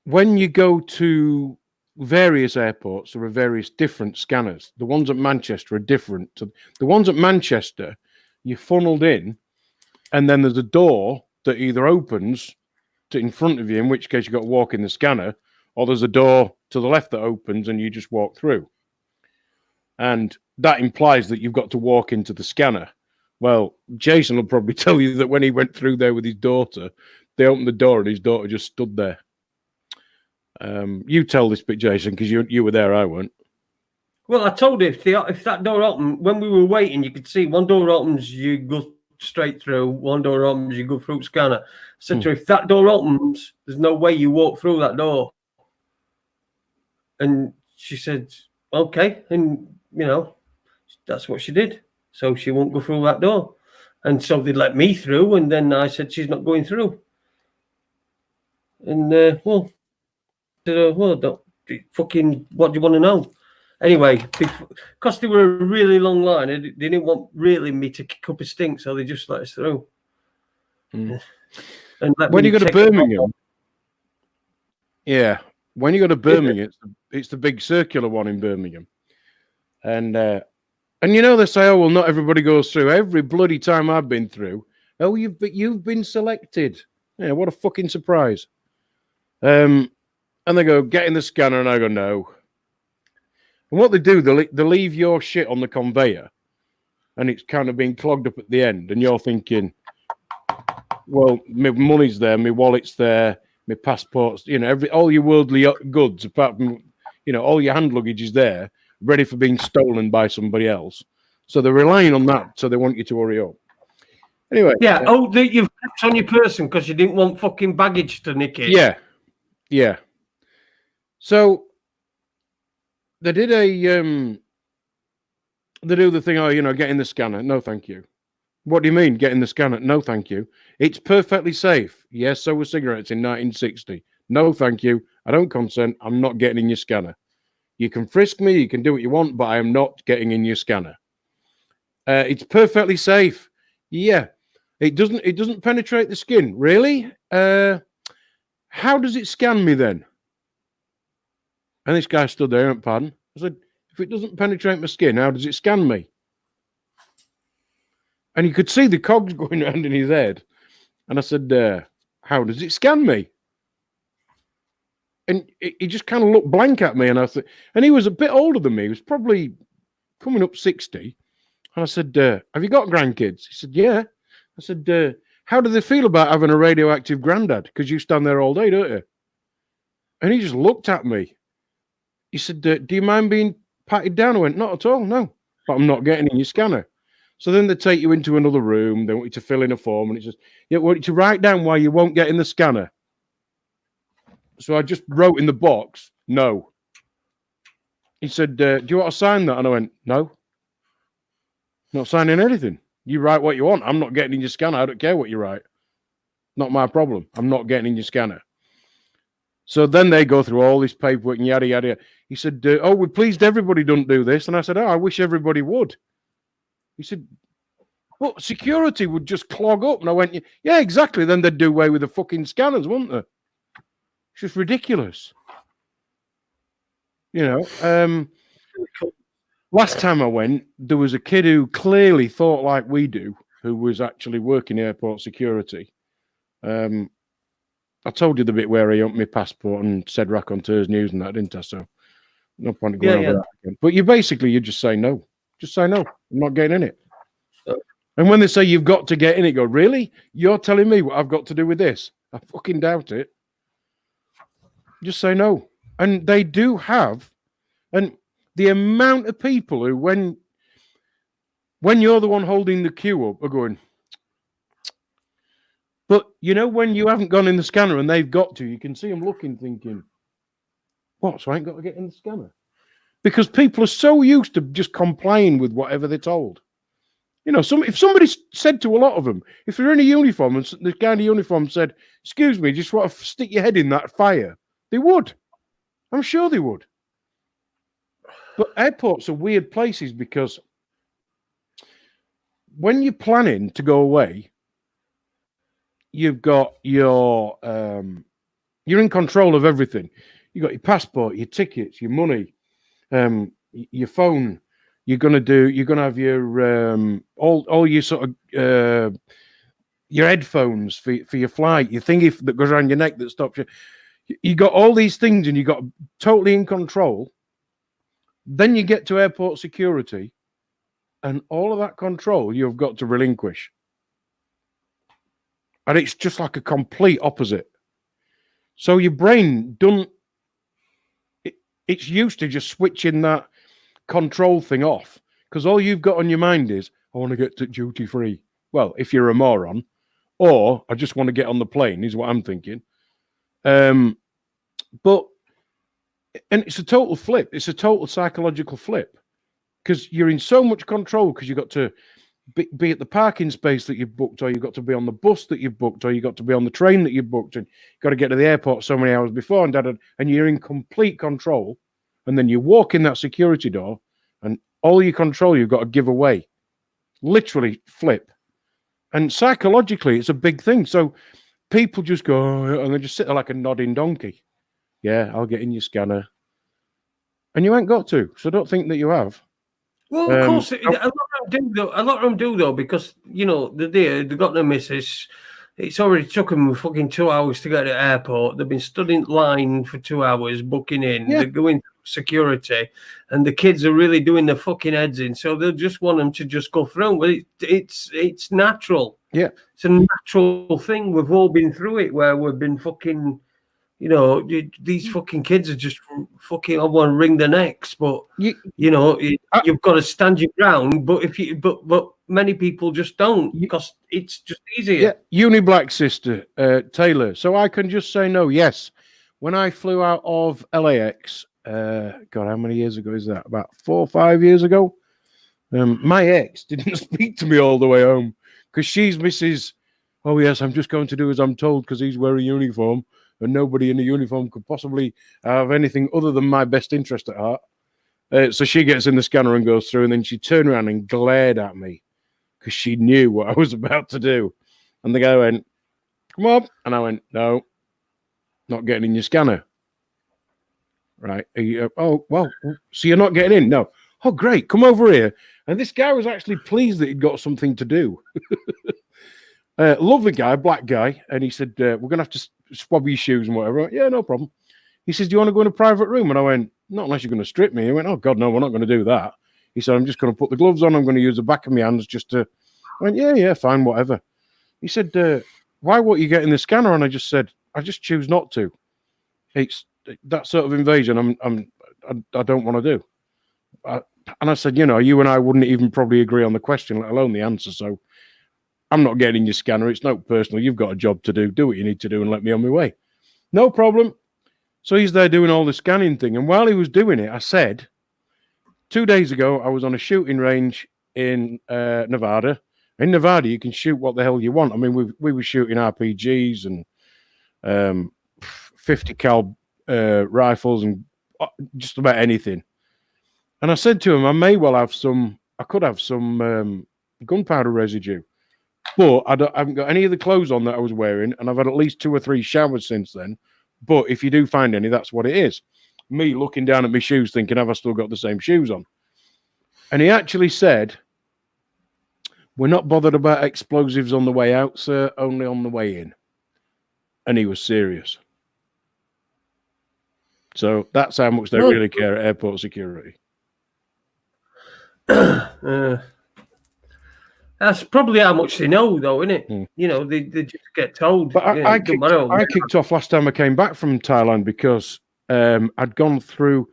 when you go to various airports, there are various different scanners. The ones at Manchester are different. To the ones at Manchester, you're funneled in, and then there's a door that either opens in front of you, in which case you've got to walk in the scanner, or there's a door to the left that opens and you just walk through. And that implies that you've got to walk into the scanner. Well, Jason will probably tell you that when he went through there with his daughter, they opened the door and his daughter just stood there. You tell this bit, Jason, because you were there, I weren't.
Well, I told you, if that door opened, when we were waiting, you could see one door opens, you go straight through, one door opens, you go through scanner. I said to her, if that door opens, there's no way you walk through that door. And she said, okay. And, you know, that's what she did. So she won't go through that door. And so they let me through, and then I said, she's not going through. And, well, don't fucking, what do you want to know? Anyway, because they were a really long line, they didn't want really me to kick up a stink, so they just let us through.
Mm.
And
when you go to Birmingham, when you go to Birmingham, it's the big circular one in Birmingham, and you know they say, oh well, not everybody goes through. Every bloody time I've been through, oh you've been selected. Yeah, what a fucking surprise. And they go, get in the scanner, and I go, no. And what they do, they leave your shit on the conveyor, and it's kind of being clogged up at the end, and you're thinking, well, my money's there, my wallet's there, my passport's, you know, all your worldly goods, apart from, you know, all your hand luggage is there, ready for being stolen by somebody else. So they're relying on that, so they want you to hurry up. Anyway.
Yeah, you've kept on your person because you didn't want fucking baggage to nick it.
Yeah. So they did they do the thing, oh, you know, get in the scanner. No, thank you. What do you mean, get in the scanner? No, thank you. It's perfectly safe. Yes, so were cigarettes in 1960. No, thank you. I don't consent. I'm not getting in your scanner. You can frisk me, you can do what you want, but I am not getting in your scanner. It's perfectly safe. Yeah. It doesn't penetrate the skin. Really? How does it scan me then? And this guy stood there and pardon. I said, if it doesn't penetrate my skin, how does it scan me? And you could see the cogs going around in his head. And I said, how does it scan me? And he just kind of looked blank at me. And I said, and he was a bit older than me. He was probably coming up 60. And I said, have you got grandkids? He said, yeah. I said, how do they feel about having a radioactive granddad? Because you stand there all day, don't you? And he just looked at me. He said, do you mind being patted down? I went, not at all, no. But I'm not getting in your scanner. So then they take you into another room. They want you to fill in a form. And it says, yeah, we want you to write down why you won't get in the scanner. So I just wrote in the box, no. He said, do you want to sign that? And I went, no. Not signing anything. You write what you want. I'm not getting in your scanner. I don't care what you write. Not my problem. I'm not getting in your scanner. So then they go through all this paperwork and yada, yada, yada. He said, oh, we're pleased everybody don't do this. And I said, oh, I wish everybody would. He said, well, security would just clog up. And I went, yeah, exactly. Then they'd do away with the fucking scanners, wouldn't they? It's just ridiculous. You know, last time I went, there was a kid who clearly thought like we do, who was actually working airport security. I told you the bit where he opened my passport and said Raconteurs news and that, didn't I? So no point in going over that again. But you just say no. Just say no. I'm not getting in it. And when they say you've got to get in it, go, really? You're telling me what I've got to do with this? I fucking doubt it. Just say no. And they do have, and the amount of people who, when you're the one holding the queue up, are going, but you know, when you haven't gone in the scanner and they've got to, you can see them looking, thinking, what? So I ain't got to get in the scanner? Because people are so used to just complying with whatever they're told. You know, if somebody said to a lot of them, if they're in a uniform and the guy in the uniform said, excuse me, just want to stick your head in that fire, they would. I'm sure they would. But airports are weird places because when you're planning to go away, you've got you're in control of everything. You've got your passport, your tickets, your money, your phone. You're gonna have your all your sort of your headphones for your flight, your thingy that goes around your neck that stops you. You got all these things and you got totally in control. Then you get to airport security, and all of that control you've got to relinquish. And it's just like a complete opposite. So your brain it's used to just switching that control thing off, because all you've got on your mind is, I want to get to duty free. Well, if you're a moron, or I just want to get on the plane is what I'm thinking. But it's a total flip. It's a total psychological flip, because you're in so much control, because you've got to be at the parking space that you've booked, or you've got to be on the bus that you've booked, or you've got to be on the train that you've booked, and you've got to get to the airport so many hours before, and you're in complete control. And then you walk in that security door, and all your control you've got to give away. Literally flip. And psychologically, it's a big thing. So people just go, oh, and they just sit there like a nodding donkey. Yeah, I'll get in your scanner. And you ain't got to. So don't think that you have.
Well, of course, a lot of them do though, because you know they got their missus. It's already took them fucking 2 hours to get to the airport. They've been stood in line for 2 hours, booking in. Yeah. They're going through security, and the kids are really doing their fucking heads in. So they just want them to just go through. But it's natural. Yeah, it's a natural thing. We've all been through it, where we've been fucking. You know, these fucking kids are just fucking. I want to wring their necks, but you know, you've got to stand your ground. But but many people just don't, because it's just easier.
Yeah, uni black sister Taylor. So I can just say no. Yes, when I flew out of LAX, God, how many years ago is that? About 4 or 5 years ago. My ex didn't speak to me all the way home, because she's Mrs. Oh yes, I'm just going to do as I'm told, because he's wearing a uniform. And nobody in the uniform could possibly have anything other than my best interest at heart. So she gets in the scanner and goes through, and then she turned around and glared at me, because she knew what I was about to do. And the guy went, come on. And I went, no, not getting in your scanner. Right. Oh, well, so you're not getting in? No. Oh, great. Come over here. And this guy was actually pleased that he'd got something to do. Lovely guy, black guy. And he said, we're going to have to swab your shoes and whatever. Went, yeah, no problem. He says, do you want to go in a private room? And I went, not unless you're going to strip me. He went, oh, God, no, we're not going to do that. He said, I'm just going to put the gloves on. I'm going to use the back of my hands just to. I went, yeah, fine, whatever. He said, why won't you get in the scanner? And I just said, I just choose not to. It's that sort of invasion I don't want to do. And I said, you know, you and I wouldn't even probably agree on the question, let alone the answer. So I'm not getting your scanner. It's not personal. You've got a job to do. Do what you need to do and let me on my way. No problem. So he's there doing all the scanning thing. And while he was doing it, I said, 2 days ago, I was on a shooting range in Nevada. In Nevada, you can shoot what the hell you want. I mean, we were shooting RPGs and 50 cal rifles and just about anything. And I said to him, I could have some gunpowder residue. But I haven't got any of the clothes on that I was wearing, and I've had at least 2 or 3 showers since then. But if you do find any, that's what it is. Me looking down at my shoes thinking, have I still got the same shoes on? And he actually said, we're not bothered about explosives on the way out, sir, only on the way in. and he was serious. So that's how much they really care at airport security.
That's probably how much they know, though, isn't it? You know, they just get told.
But I kicked off last time I came back from Thailand because I'd gone through,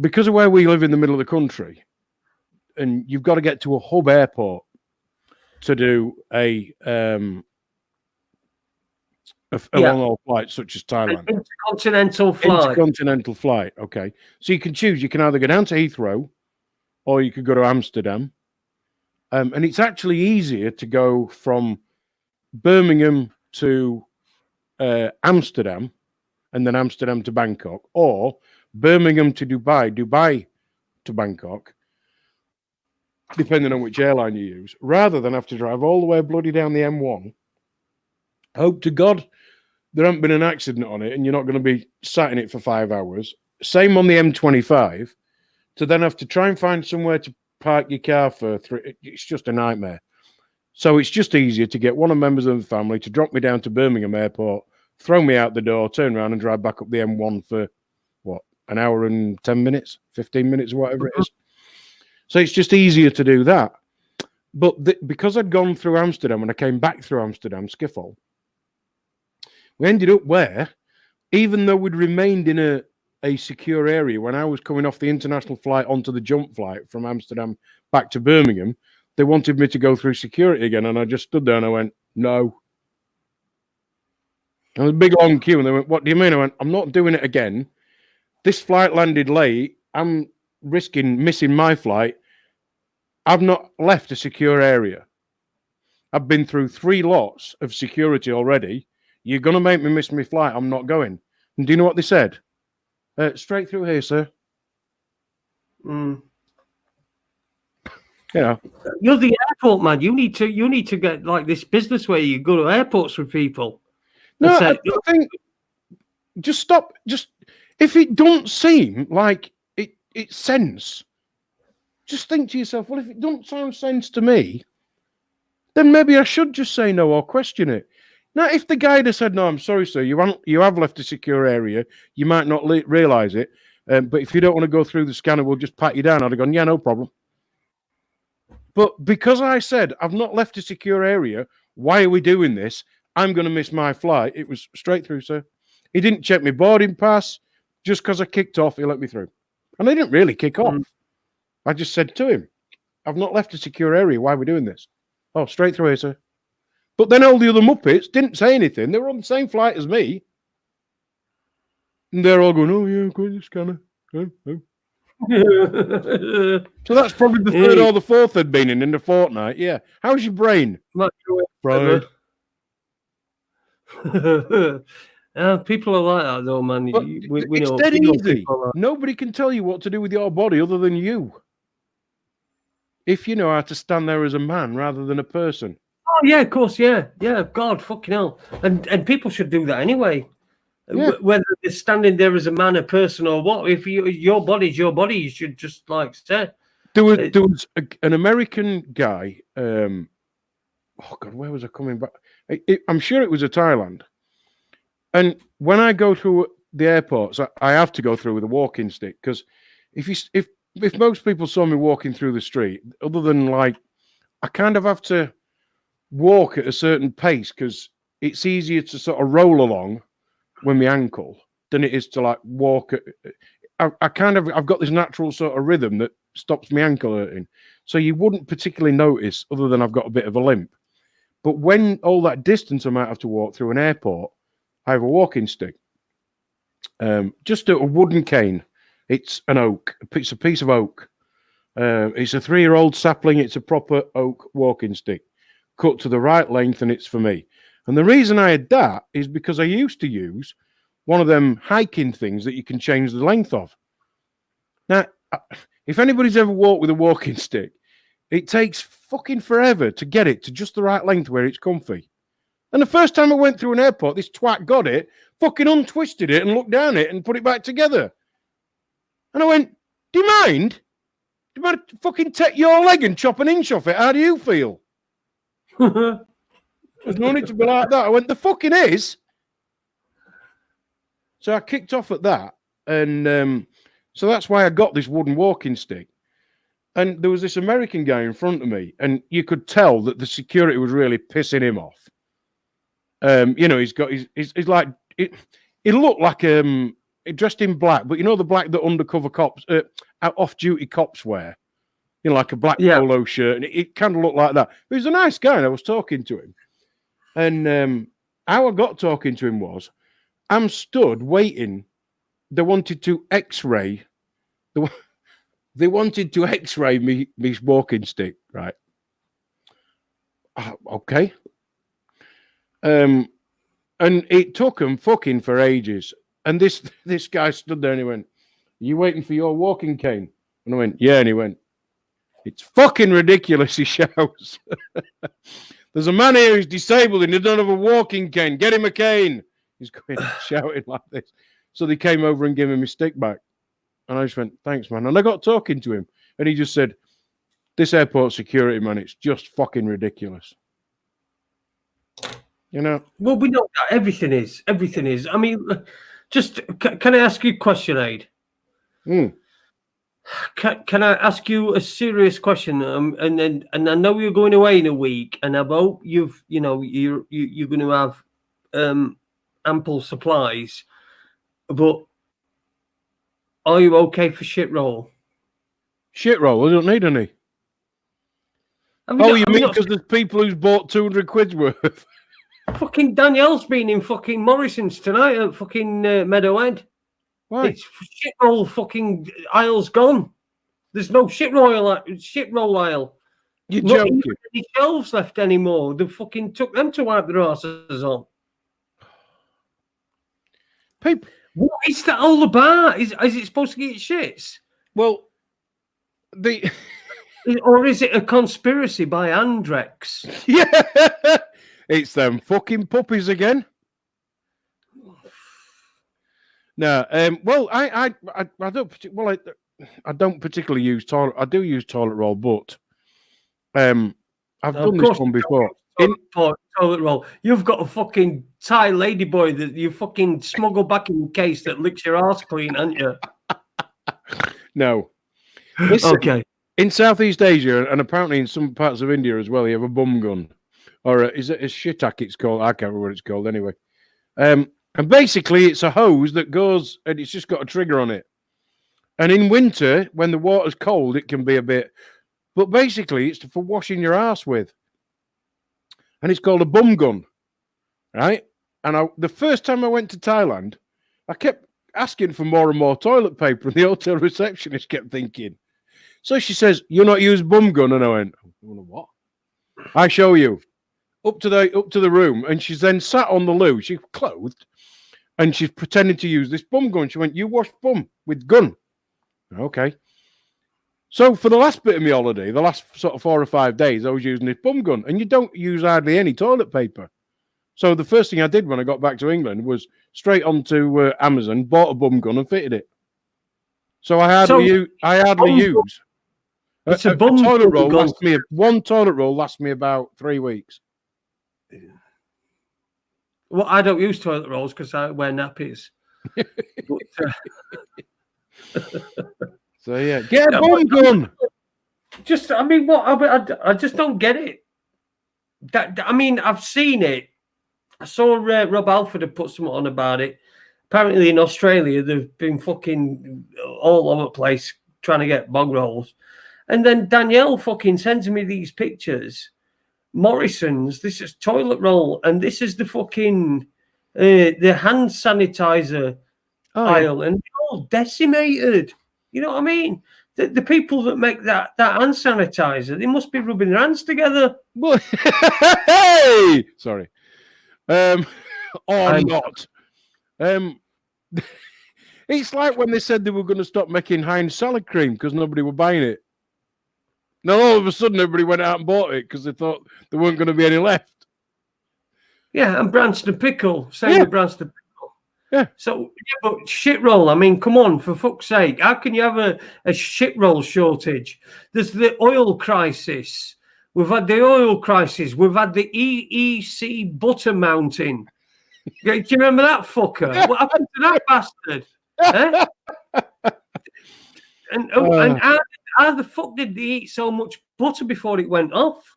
because of where we live in the middle of the country, and you've got to get to a hub airport to do a long-haul flight such as Thailand.
An intercontinental flight.
Intercontinental flight, okay. So you can choose. You can either go down to Heathrow or you could go to Amsterdam. And it's actually easier to go from Birmingham to Amsterdam and then Amsterdam to Bangkok, or Birmingham to Dubai, Dubai to Bangkok, depending on which airline you use, rather than have to drive all the way bloody down the M1. Hope to God there hasn't been an accident on it and you're not going to be sat in it for 5 hours. Same on the M25, to then have to try and find somewhere to park your car for 3. It's just a nightmare. So it's just easier to get one of the members of the family to drop me down to Birmingham Airport, throw me out the door, turn around and drive back up the M1 for, what, an hour and 10 minutes, 15 minutes, whatever it is. So it's just easier to do that. But because I'd gone through Amsterdam and I came back through Amsterdam, Schiphol, we ended up where, even though we'd remained in a secure area, when I was coming off the international flight onto the jump flight from Amsterdam back to Birmingham, they wanted me to go through security again. And I just stood there and I went, no. And there was a big long queue. And they went, what do you mean? I went, I'm not doing it again. This flight landed late. I'm risking missing my flight. I've not left a secure area. I've been through 3 lots of security already. You're going to make me miss my flight. I'm not going. And do you know what they said? Straight through here, sir.
You
know,
you're the airport man. You need to get like this business where you go to airports with people.
No, I think just stop. Just if it don't seem like it's sense, just think to yourself, well, if it don't sound sense to me, then maybe I should just say no or question it. Now, if the guide has said, no, I'm sorry, sir, you have left a secure area, you might not realise it, but if you don't want to go through the scanner, we'll just pat you down. I'd have gone, yeah, no problem. But because I said, I've not left a secure area, why are we doing this? I'm going to miss my flight. It was straight through, sir. He didn't check my boarding pass. Just because I kicked off, he let me through. And I didn't really kick off. I just said to him, I've not left a secure area. Why are we doing this? Oh, straight through here, sir. But then all the other Muppets didn't say anything. They were on the same flight as me. And they're all going, oh, yeah, go to the scanner. Oh. So that's probably the 3rd or the 4th they'd been in a fortnight. Yeah. How's your brain?
Brian. People are like that, though, man. We
it's
know,
dead easy.
Like
Nobody can tell you what to do with your body other than you. If you know how to stand there as a man rather than a person.
Oh, yeah, of course, yeah. God, fucking hell. And people should do that anyway. Yeah. Whether they're standing there as a man, a person, or what. If your body's your body, you should just like say.
There was an American guy. Oh God, where was I coming back? I'm sure it was a Thailand. And when I go through the airports, I have to go through with a walking stick because if most people saw me walking through the street, other than like, I kind of have to walk at a certain pace because it's easier to sort of roll along with my ankle than it is to like walk. I've got this natural sort of rhythm that stops my ankle hurting. So you wouldn't particularly notice other than I've got a bit of a limp. But when all that distance I might have to walk through an airport, I have a walking stick. Just a wooden cane. It's an oak. It's a piece of oak. It's a 3-year-old sapling. It's a proper oak walking stick. Cut to the right length, and it's for me. And the reason I had that is because I used to use one of them hiking things that you can change the length of. Now, if anybody's ever walked with a walking stick, it takes fucking forever to get it to just the right length where it's comfy. And the first time I went through an airport, this twat got it, fucking untwisted it and looked down it and put it back together. And I went, do you mind? Do you mind fucking take your leg and chop an inch off it? How do you feel? There's no need to be like that. I went, the fucking is. So I kicked off at that, and so that's why I got this wooden walking stick. And there was this American guy in front of me, and you could tell that the security was really pissing him off. He's like he looked like dressed in black, but you know the black that undercover cops, off-duty cops wear, like a black polo shirt, and it kind of looked like that. But he's a nice guy, and I was talking to him, and how I got talking to him was, I'm stood waiting. They wanted to X-ray. They wanted to X-ray me walking stick, right? Okay. And it took them fucking for ages. And this guy stood there and he went, "Are you waiting for your walking cane?" And I went, "Yeah." And he went, "It's fucking ridiculous," he shouts. "There's a man here who's disabled and he doesn't have a walking cane. Get him a cane." He's going shouting like this. So they came over and gave him his stick back. And I just went, "Thanks, man." And I got talking to him. And he just said, "This airport security, man, it's just fucking ridiculous."
Well, we know that everything is. Everything is. I mean, just can I ask you a question, Ade? Can I ask you a serious question? And I know you're going away in a week, and I hope you're going to have ample supplies. But are you okay for shit roll?
Shit roll? I don't need any. You mean because there's people who's bought 200 quid's worth?
Fucking Danielle's been in fucking Morrison's tonight at fucking Meadowhead.
Why?
It's shit roll fucking aisle's gone. There's no shit roll aisle.
You're
not
joking.
Even any shelves left anymore. They fucking took them to wipe their asses on.
People.
What is that all about? Is it supposed to get shits?
Well,
or is it a conspiracy by Andrex?
Yeah. It's them fucking puppies again. No, well, I don't. Well, I don't particularly use toilet. I do use toilet roll, but I've done this one before.
Toilet roll. You've got a fucking Thai ladyboy that you fucking smuggle back in the case that licks your ass clean, haven't you?
No.
Okay.
In Southeast Asia and apparently in some parts of India as well, you have a bum gun. Or is it a shitak it's called? I can't remember what it's called anyway. And basically it's a hose that goes and it's just got a trigger on it. And in winter, when the water's cold, it can be a bit... But basically it's for washing your ass with. And it's called a bum gun. Right? And the first time I went to Thailand, I kept asking for more and more toilet paper. And the hotel receptionist kept thinking. So she says, "You're not use bum gun?" And I went, "What?" "I show you." Up to the room, and she's then sat on the loo. She's clothed, and she's pretending to use this bum gun. She went, "You wash bum with gun." Okay. So for the last bit of my holiday, the last sort of 4 or 5 days, I was using this bum gun, and you don't use hardly any toilet paper. So the first thing I did when I got back to England was straight onto Amazon, bought a bum gun, and fitted it. So I hardly use.
It's a bum
toilet roll lasts me. One toilet roll lasts me about 3 weeks.
Well, I don't use toilet rolls because I wear nappies.
So yeah, get a bum gun.
I just don't get it. I mean, I've seen it. I saw Rob Alford had put something on about it. Apparently, in Australia, they've been fucking all over the place trying to get bog rolls, and then Danielle fucking sends me these pictures. Morrison's, this is toilet roll, and this is the fucking the hand sanitizer aisle, and they're all decimated. You know what I mean? The people that make that hand sanitizer, they must be rubbing their hands together.
Well, hey, sorry, or not. It's like when they said they were going to stop making Heinz salad cream because nobody were buying it. Now, all of a sudden, everybody went out and bought it because they thought there weren't going to be any left.
Yeah, and Branston Pickle. Same with Branston Pickle.
Yeah.
So, but shit roll, I mean, come on, for fuck's sake. How can you have a shit roll shortage? There's the oil crisis. We've had the oil crisis. We've had the EEC butter mounting. Yeah, do you remember that fucker? What happened to that bastard? Eh? And how the fuck did they eat so much butter before it went off?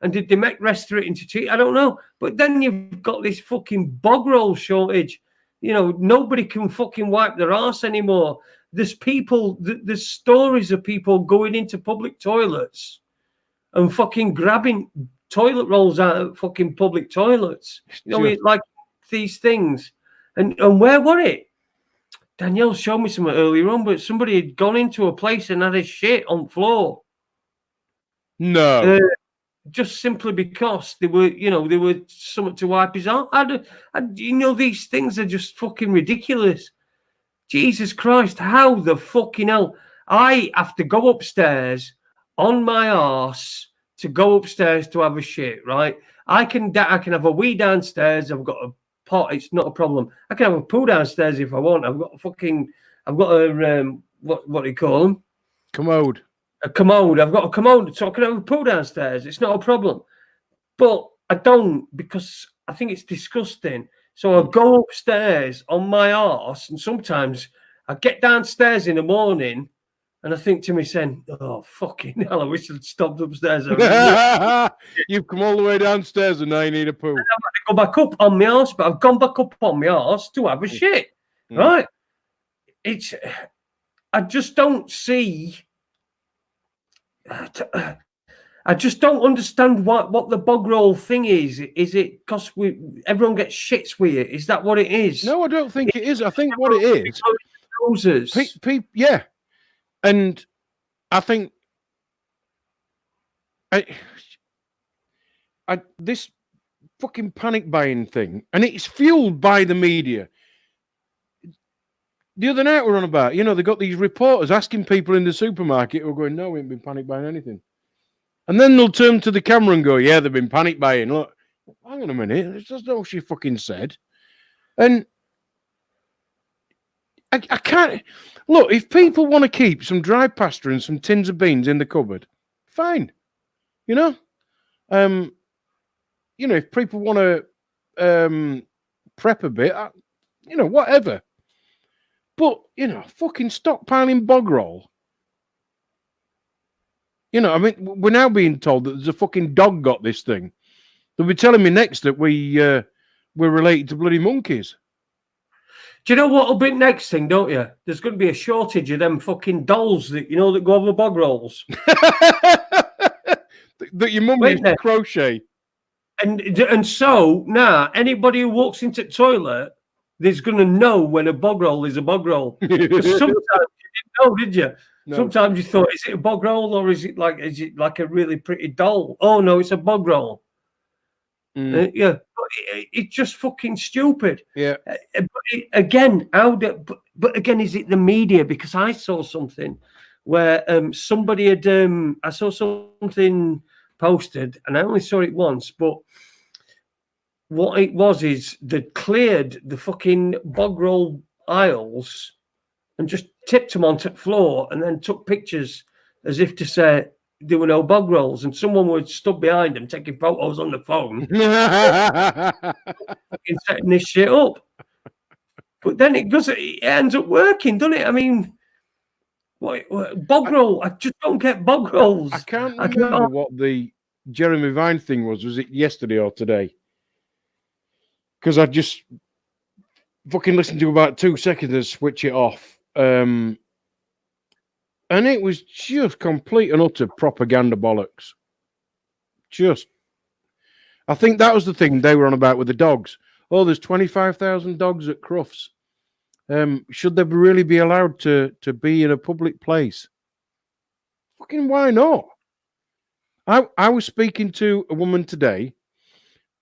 And did they make rest of it into cheese? I don't know. But then you've got this fucking bog roll shortage. You know, nobody can fucking wipe their arse anymore. There's people, there's stories of people going into public toilets and fucking grabbing toilet rolls out of fucking public toilets. You know, like these things. And where were it? Danielle showed me something earlier on, but somebody had gone into a place and had a shit on floor.
No.
Just simply because they were something to wipe his arm. These things are just fucking ridiculous. Jesus Christ, how the fucking hell? I have to go upstairs on my arse to go upstairs to have a shit, right? I can have a wee downstairs. I've got a pot. It's not a problem. I can have a poo downstairs if I want. I've got a what do you call them?
Commode.
A commode. I've got a commode, so I can have a poo downstairs. It's not a problem. But I don't, because I think it's disgusting. So I go upstairs on my arse, and sometimes I get downstairs in the morning and I think to myself, oh, fucking hell, I wish I'd stopped upstairs.
You've come all the way downstairs and now you need a poo.
I go back up on my arse, but I've gone back up on my arse to have a shit, right? I just don't see... I just don't understand what the bog roll thing is. Is it because everyone gets shits with it? Is that what it is?
No, I don't think it is. I think what it is... Yeah. And I think this fucking panic buying thing, and it's fueled by the media. The other night we're on about, they got these reporters asking people in the supermarket who are going, no, we ain't been panic buying anything. And then they'll turn to the camera and go, yeah, they've been panic buying. Look, hang on a minute. That's not what she fucking said. And I can't... Look, if people want to keep some dry pasta and some tins of beans in the cupboard, fine. If people want to prep a bit, whatever. But, fucking stockpiling bog roll. We're now being told that there's a fucking dog got this thing. They'll be telling me next that we're related to bloody monkeys.
Do you know what'll be next thing, don't you? There's going to be a shortage of them fucking dolls that that go over bog rolls.
That your mum used to crochet.
And so now anybody who walks into the toilet, there's going to know when a bog roll is a bog roll. Sometimes you didn't know, did you? No. Sometimes you thought, is it a bog roll or is it like a really pretty doll? Oh no, it's a bog roll. Yeah, but it's just fucking stupid.
Yeah.
But again, is it the media? Because I saw something where somebody had I saw something posted, and I only saw it once, but what it was is they cleared the fucking bog roll aisles and just tipped them onto the floor and then took pictures as if to say there were no bog rolls, and someone was stood behind them taking photos on the phone fucking setting this shit up. But then it ends up working, doesn't it? I mean, what bog roll? I just don't get bog rolls.
I can't remember what the Jeremy Vine thing was. Was it yesterday or today? Because I just fucking listened to about 2 seconds and switch it off. And it was just complete and utter propaganda bollocks. I think that was the thing they were on about with the dogs. Oh, there's 25,000 dogs at Crufts. Should they really be allowed to be in a public place? Fucking why not? I was speaking to a woman today,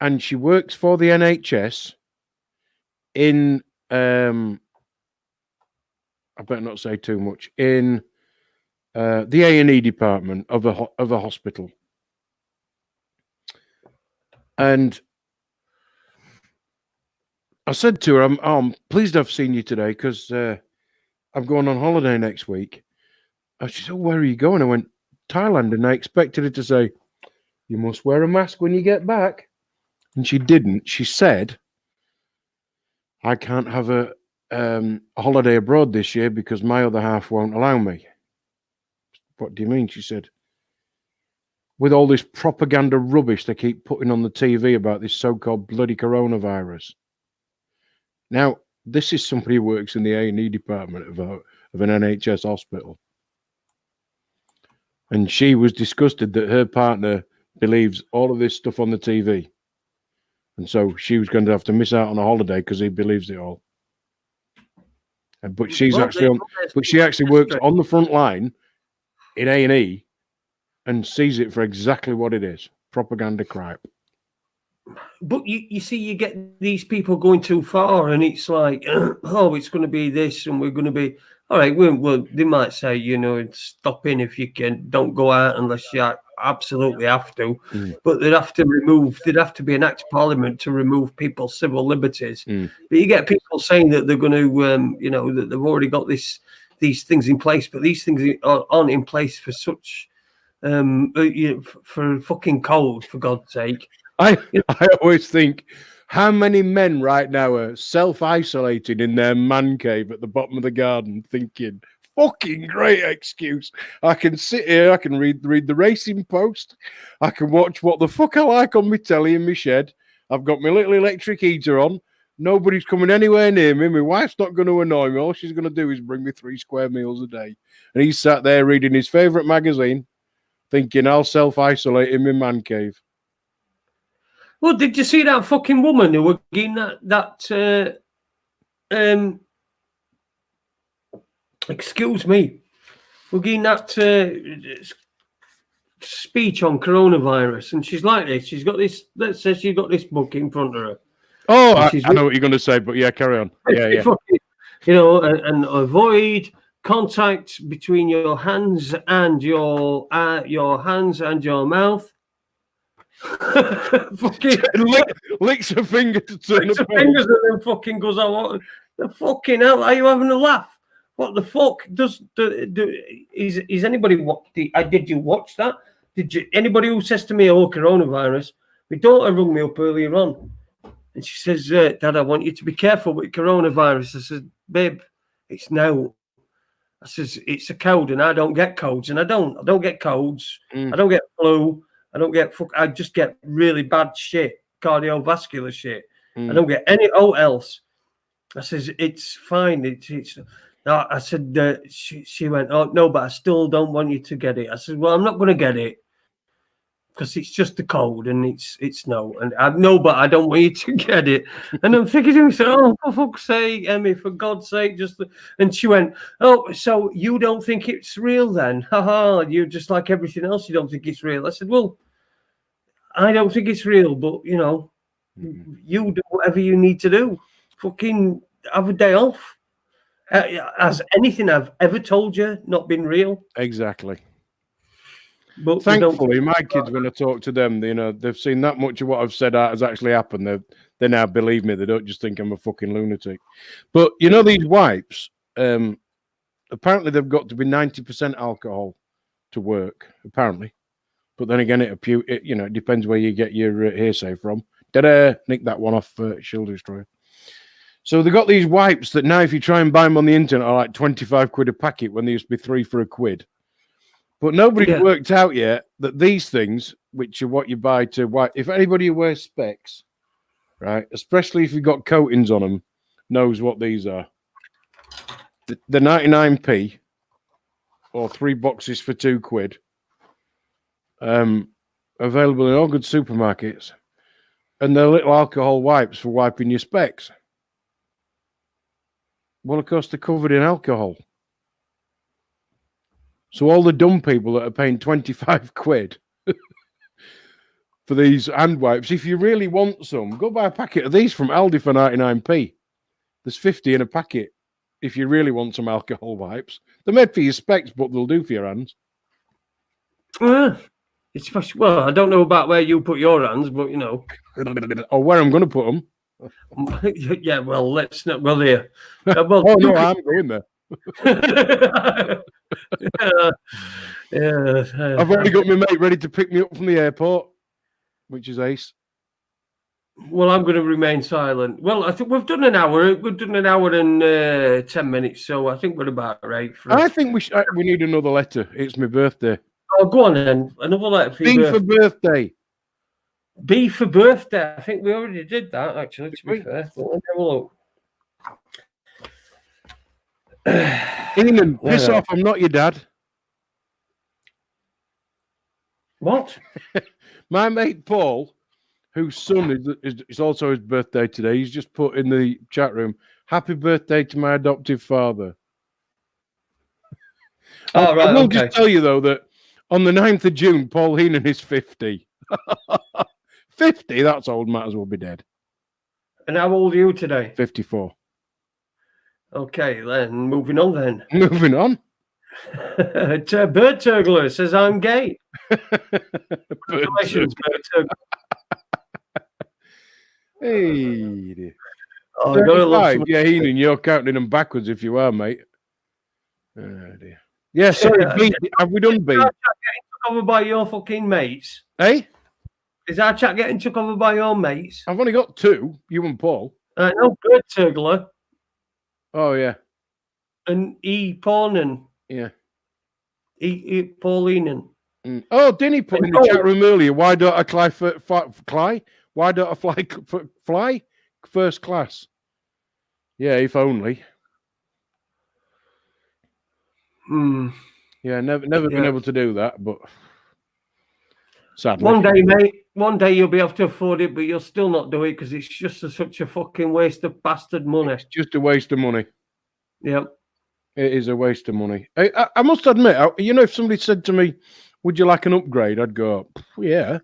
and she works for the NHS in, I better not say too much, in the A&E department of a hospital. And I said to her, I'm pleased I've seen you today because I'm going on holiday next week. And she said, where are you going? I went, Thailand. And I expected her to say, you must wear a mask when you get back. And she didn't. She said, I can't have a holiday abroad this year because my other half won't allow me. What do you mean? She said. With all this propaganda rubbish they keep putting on the TV about this so-called bloody coronavirus. Now, this is somebody who works in the A&E department of an NHS hospital. And she was disgusted that her partner believes all of this stuff on the TV. And so she was going to have to miss out on a holiday because he believes it all. But she actually works on the front line in A&E and sees it for exactly what it is. Propaganda crap.
But you see, you get these people going too far, and it's like, oh, it's going to be this, and we're going to be all right. Well, they might say, stop in if you can. Don't go out unless you absolutely have to. But they'd have to be an act of parliament to remove people's civil liberties. But you get people saying that they're going to, that they've already got these things in place, but these things aren't in place for such, for fucking cold, for God's sake.
I always think, how many men right now are self-isolating in their man cave at the bottom of the garden thinking, fucking great excuse. I can sit here, I can read the Racing Post, I can watch what the fuck I like on my telly in my shed, I've got my little electric heater on, nobody's coming anywhere near me, my wife's not going to annoy me, all she's going to do is bring me 3 square meals a day. And he's sat there reading his favourite magazine, thinking I'll self-isolate in my man cave.
Well, did you see that fucking woman who was getting that excuse me, we're getting that speech on coronavirus, and she's like this. She's got this. Let's say she's got this book in front of her.
Oh, I know what you're going to say, but yeah, carry on. Yeah.
And avoid contact between your hands and your mouth. Fucking
licks her finger to turn
the fingers and then fucking goes out. The fucking hell, are you having a laugh? What the fuck is anybody? Did you watch that? Anybody who says to me, "Oh, coronavirus"? My daughter rung me up earlier on, and she says, "Dad, I want you to be careful with coronavirus." I said, "Babe, it's now." I says, "It's a cold, and I don't get colds, and I don't get colds. I don't get flu. I just get really bad shit, cardiovascular shit. I don't get any else." I says, "It's fine. It's." No, I said, she went, "Oh no, but I still don't want you to get it." I said, "Well, I'm not going to get it because it's just a cold, and it's no, and I know, but I don't want you to get it." And I'm thinking to myself, "Oh, for fuck's sake, Emmy, for God's sake, just." And she went, "Oh, so you don't think it's real then? Haha, you're just like everything else. You don't think it's real." I said, "Well, I don't think it's real, but you do whatever you need to do. Fucking have a day off. Has anything I've ever told you not been real?"
Exactly.
But
thankfully, my kids, when I talk to them, they've seen that much of what I've said has actually happened. They now believe me. They don't just think I'm a fucking lunatic. But these wipes, apparently they've got to be 90% alcohol to work. Apparently, but then again, it depends where you get your hearsay from. Nick that one off Shield Destroyer. So they've got these wipes that now, if you try and buy them on the internet, are like 25 quid a packet when they used to be 3 for £1. But nobody's worked out yet that these things, which are what you buy to wipe, if anybody who wears specs, right, especially if you've got coatings on them, knows what these are. The 99p or 3 boxes for £2. Available in all good supermarkets, and they're little alcohol wipes for wiping your specs. Well, of course, they're covered in alcohol. So all the dumb people that are paying 25 quid for these hand wipes, if you really want some, go buy a packet of these from Aldi for 99p. There's 50 in a packet if you really want some alcohol wipes. They're made for your specs, but they'll do for your hands.
Well, I don't know about where you put your hands, but
or where I'm going to put them.
Yeah, well, let's not go there.
No, I'm going there. I've already got my mate ready to pick me up from the airport, which is ace.
Well, I'm going to remain silent. Well, I think we've done an hour. We've done an hour and 10 minutes, so I think we're about right.
I think we need another letter. It's my birthday.
Oh, go on then. Another letter for
B for birthday.
B for birthday. I think we already did that, actually, to be fair. But let's have a look.
Enan, piss off. I'm not your dad.
What?
My mate Paul, whose son is also his birthday today, he's just put in the chat room, happy birthday to my adoptive father.
Oh, right,
I will just tell you, though, that on the 9th of June, Paul Heenan is 50. 50? That's old, might as well be dead.
And how old are you today?
54.
Okay, then, moving on then.
Moving on.
Bird Turgler says I'm gay. Congratulations, Bird Turgler.
Hey.
Oh, I gotta love some...
Yeah, Heenan, you're counting them backwards if you are, mate. Oh, dear. Yeah, sorry, B. Have we done B?
Is our chat getting took over by your fucking mates?
Hey?
Is our chat getting took over by your mates?
I've only got two, you and Paul.
No, Bird Turgler.
Oh, yeah.
And Paulinan.
Yeah.
Paulinan.
Oh, didn't he put in the chat room earlier? Why don't I fly? Why don't I fly first class? Yeah, if only. Yeah, never been able to do that, but sadly.
One day, mate. One day you'll be able to afford it, but you'll still not do it because it's just such a fucking waste of bastard money.
It's just a waste of money.
Yep.
It is a waste of money. I must admit, if somebody said to me, would you like an upgrade? I'd go, yeah.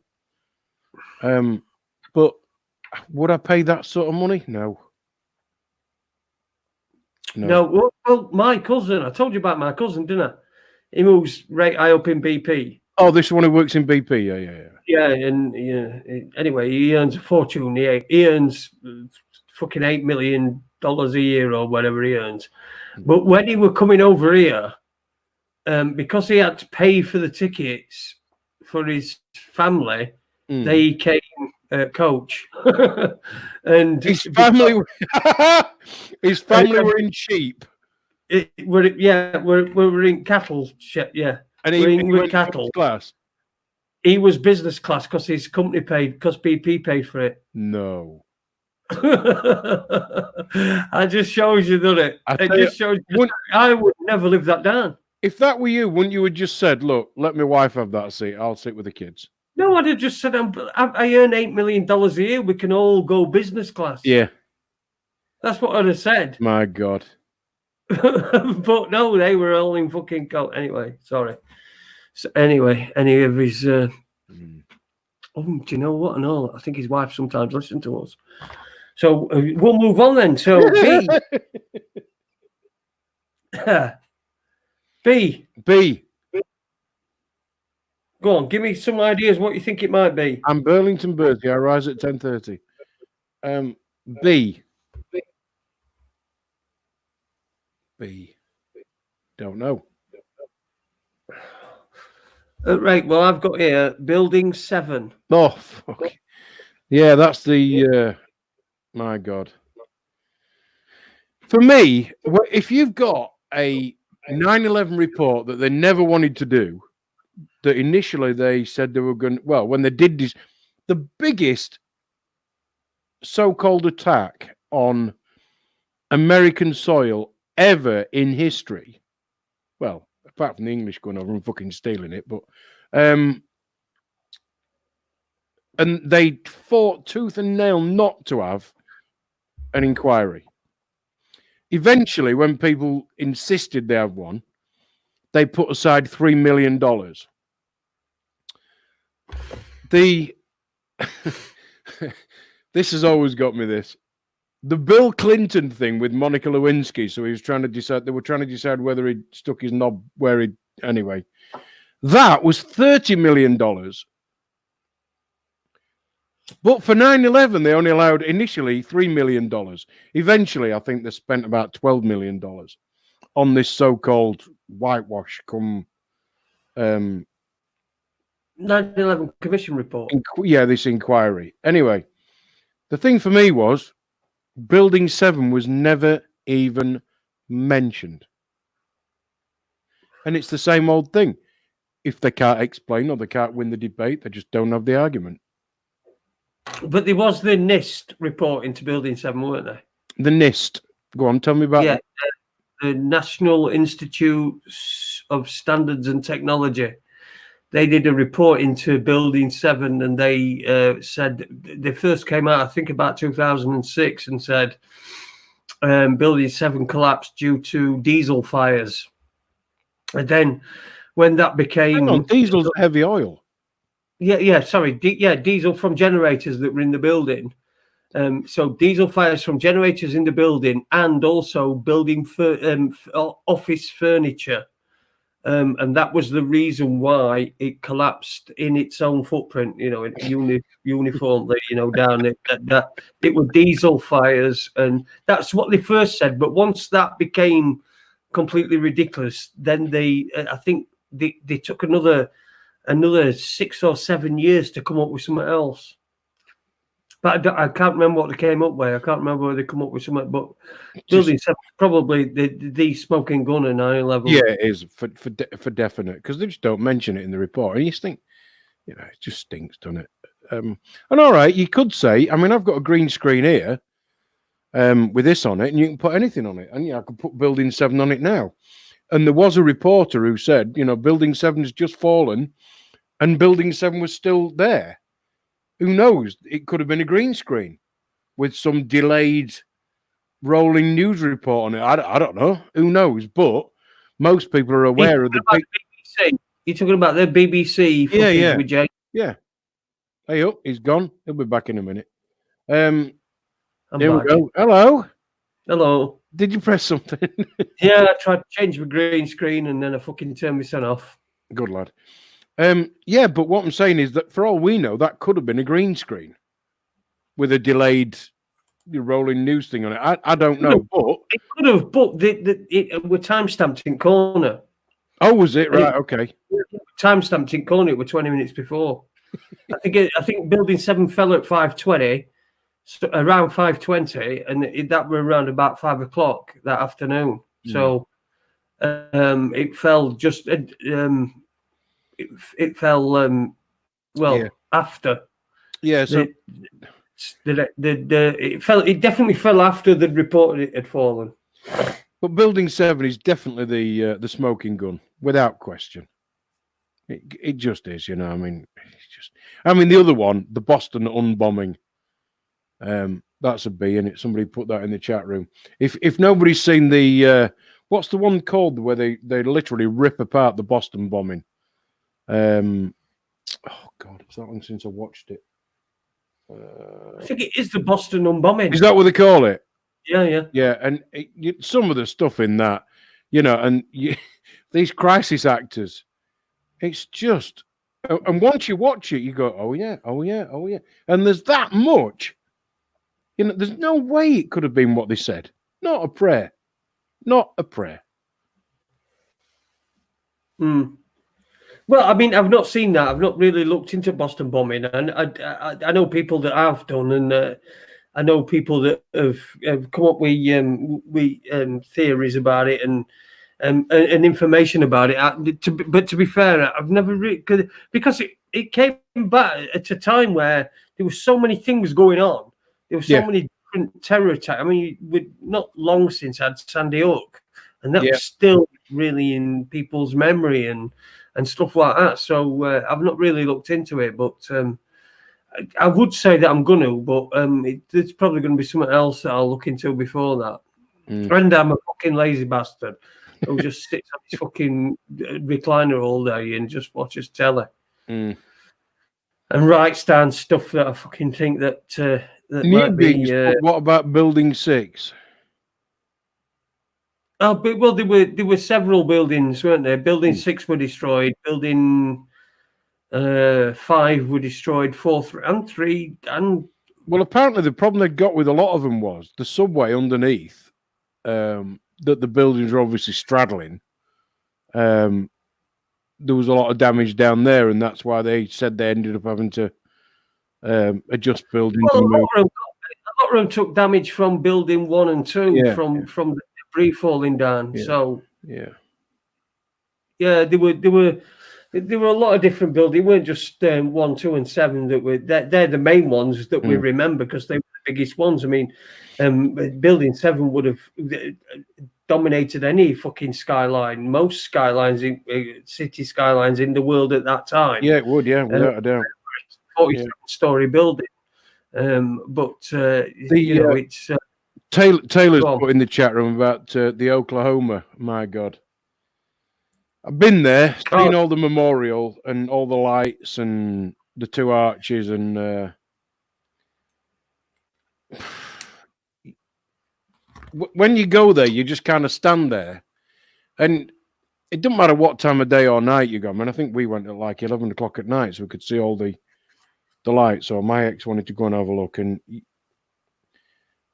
But would I pay that sort of money? No.
No. Well, my cousin, I told you about my cousin, didn't I? He moves right high up in BP.
Oh, this one who works in BP. Yeah.
Yeah, and anyway, he earns a fortune. He earns fucking $8 million a year or whatever he earns. But when he were coming over here, because he had to pay for the tickets for his family, they came coach. And
his family were in sheep.
We're in cattle. Yeah,
and he went
cattle
class.
He was business class because his company paid, because BP paid for it.
No.
I just shows you, doesn't it? It just shows you. I would never live that down.
If that were you, wouldn't you have just said, look, let my wife have that seat. I'll sit with the kids.
No, I'd have just said, I earn $8 million a year. We can all go business class.
Yeah.
That's what I'd have said.
My God.
But no, they were all in fucking coat. Anyway, sorry. So anyway, any of his... Oh, do you know what? And all, I think his wife sometimes listens to us. So we'll move on then. So B. Go on, give me some ideas what you think it might be.
I'm Burlington Birdie. I rise at 10:30. B. Don't know.
Right. Well, I've got here Building 7.
Oh, fuck. Yeah, that's the. My God. For me, if you've got a 9/11 report that they never wanted to do, that initially they said they were going. Well, when they did this, the biggest so-called attack on American soil ever in history. Well, apart from the English going over and fucking stealing it, but and they fought tooth and nail not to have an inquiry. Eventually, when people insisted they have one, they put aside $3 million. This has always got me this. The Bill Clinton thing with Monica Lewinsky, so he was trying to decide, they were trying to decide whether he stuck his knob where he, anyway. That was $30 million. But for 9/11, they only allowed initially $3 million. Eventually, I think they spent about $12 million on this so-called whitewash come
9/11 Commission report.
This inquiry. Anyway, The thing for me was Building 7 was never even mentioned. And it's the same old thing. If they can't explain or they can't win the debate, they just don't have the argument.
But there was the NIST report into Building 7, weren't there?
The NIST. Go on, tell me about that.
The National Institute of Standards and Technology. They did a report into Building 7, and they said they first came out, I think, about 2006, and said Building 7 collapsed due to diesel fires. And then when that became...
Hang on, diesel's heavy oil.
Diesel from generators that were in the building. So diesel fires from generators in the building, and also building office furniture. And that was the reason why it collapsed in its own footprint, uniformly, down it. That it were diesel fires, and that's what they first said. But once that became completely ridiculous, then I think they took another 6 or 7 years to come up with something else. But I can't remember what they came up with. I can't remember where they come up with something. But Building 7, probably the smoking gun at 9/11.
Yeah, it is for definite, because they just don't mention it in the report. And you just think, it just stinks, doesn't it? And all right, you could say, I mean, I've got a green screen here with this on it, and you can put anything on it. And I could put Building 7 on it now. And there was a reporter who said, Building 7 has just fallen, and Building 7 was still there. Who knows? It could have been a green screen with some delayed rolling news report on it. I don't know. Who knows? But most people are aware of the
BBC. You're talking about the BBC footage with Jay?
Yeah. Hey, he's gone. He'll be back in a minute.
I'm
here
back.
We go. Hello.
Hello.
Did you press something?
Yeah, I tried to change my green screen and then I fucking turned my son off.
Good lad. Yeah, but what I'm saying is that for all we know, that could have been a green screen with a delayed rolling news thing on it. I don't know, but
it could have. But it were time stamped in corner.
Oh, was it? Right, okay.
Time stamped in corner. It were 20 minutes before. I think Building 7 fell at 5:20, so around 5:20, and that were around about 5 o'clock that afternoon. So it fell just. It fell after.
Yeah, so
it definitely fell after the report it had fallen.
But Building 7 is definitely the smoking gun, without question. It just is, I mean, the other one, the Boston unbombing, that's a B, and somebody put that in the chat room. If nobody's seen the what's the one called where they literally rip apart the Boston bombing? Oh God, it's that long since I watched it.
I think it is the Boston unbombing.
Is that what they call it?
Yeah.
And some of the stuff in that, these crisis actors, it's just, and once you watch it, you go, oh yeah, and there's that much. There's no way it could have been what they said. Not a prayer.
Well, I mean, I've not seen that. I've not really looked into Boston bombing, and I know people that have done, and I know people that have come up with theories about it and information about it. But to be fair, I've never really, because it came back at a time where there were so many things going on. There were so many different terror attacks. I mean, we'd not long since had Sandy Hook, and that was still really in people's memory and stuff like that. So I've not really looked into it, but I would say that I'm going to, but it's probably going to be something else that I'll look into before that. And I'm a fucking lazy bastard who just sits on his fucking recliner all day and just watches telly and writes down stuff that I fucking think that might be.
What about Building 6?
Oh, but, well, there were several buildings, weren't there? Building 6 were destroyed. Building 5 were destroyed. 4 and 3 and.
Well, apparently the problem they got with a lot of them was the subway underneath that the buildings are obviously straddling. There was a lot of damage down there, and that's why they said they ended up having to adjust buildings.
Well, of them took damage from building 1 and 2 from the debris falling down.
Yeah.
So
yeah,
there were a lot of different buildings. It weren't just 1, 2, and 7 that were. They're the main ones that we remember because they were the biggest ones. I mean, building 7 would have dominated any fucking skyline, most skylines city skylines in the world at that time.
Yeah, it would. Yeah, without a doubt.
47-story building. But it's
Taylor's put in the chat room about the Oklahoma. My God, I've been there, seen all the memorial and all the lights and the 2 arches, and when you go there, you just kind of stand there, and it doesn't matter what time of day or night you go. I mean, I think we went at like 11 o'clock at night, so we could see all the lights. So my ex wanted to go and have a look, and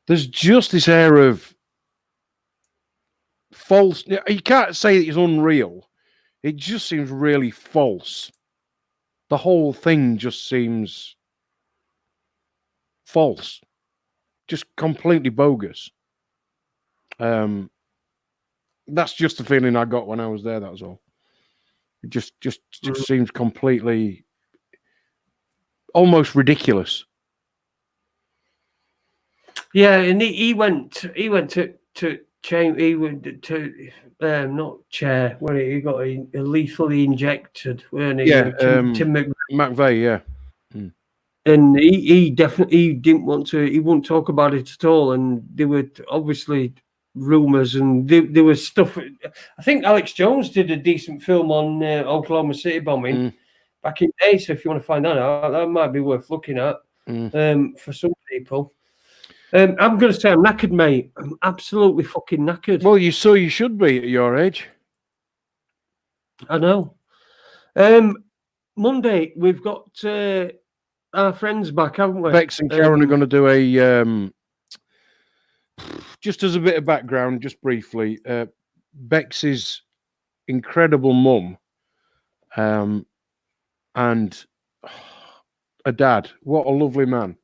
there's just this air of false. You can't say it's unreal. It just seems really false. The whole thing just seems false, just completely bogus. That's just the feeling I got when I was there. That was all. It just seems completely, almost ridiculous.
Yeah, and he went to chain. He went to not chair. Where he got lethally injected, weren't he?
Yeah,
Tim
McVeigh. Yeah.
And he definitely didn't want to. He wouldn't talk about it at all. And there were obviously rumors, and there was stuff. I think Alex Jones did a decent film on Oklahoma City bombing back in the day. So if you want to find that out, that might be worth looking at for some people. I'm going to say I'm knackered, mate. I'm absolutely fucking knackered.
Well, you should be at your age.
I know. Monday we've got our friends back, haven't we?
Bex and Karen are going to do a. Just as a bit of background, just briefly, Bex's incredible mum, and a dad. What a lovely man.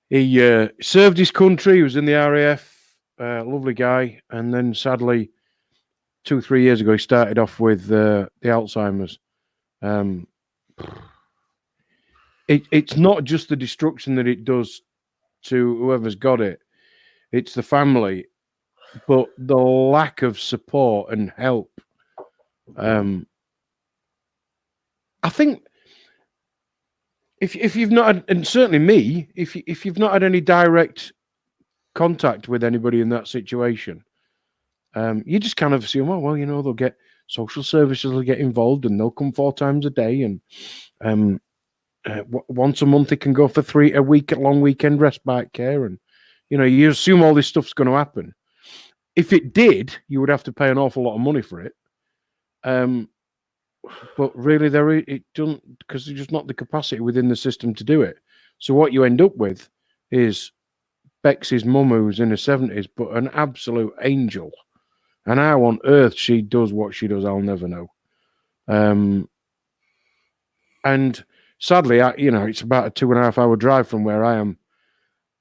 He served his country. He was in the RAF. Lovely guy. And then, sadly, 2-3 years ago, he started off with the Alzheimer's. It's not just the destruction that it does to whoever's got it. It's the family, but the lack of support and help. I think if you've not had, and certainly me, if you've not had any direct contact with anybody in that situation, you just kind of assume, oh well, they'll get social services, will get involved, and they'll come 4 times a day, and once a month they can go for a long weekend respite care, and you assume all this stuff's going to happen. If it did, you would have to pay an awful lot of money for it. But really, it doesn't, because there's just not the capacity within the system to do it. So what you end up with is Bex's mum, who's in her 70s, but an absolute angel. And how on earth she does what she does, I'll never know. And sadly, it's about a 2.5-hour drive from where I am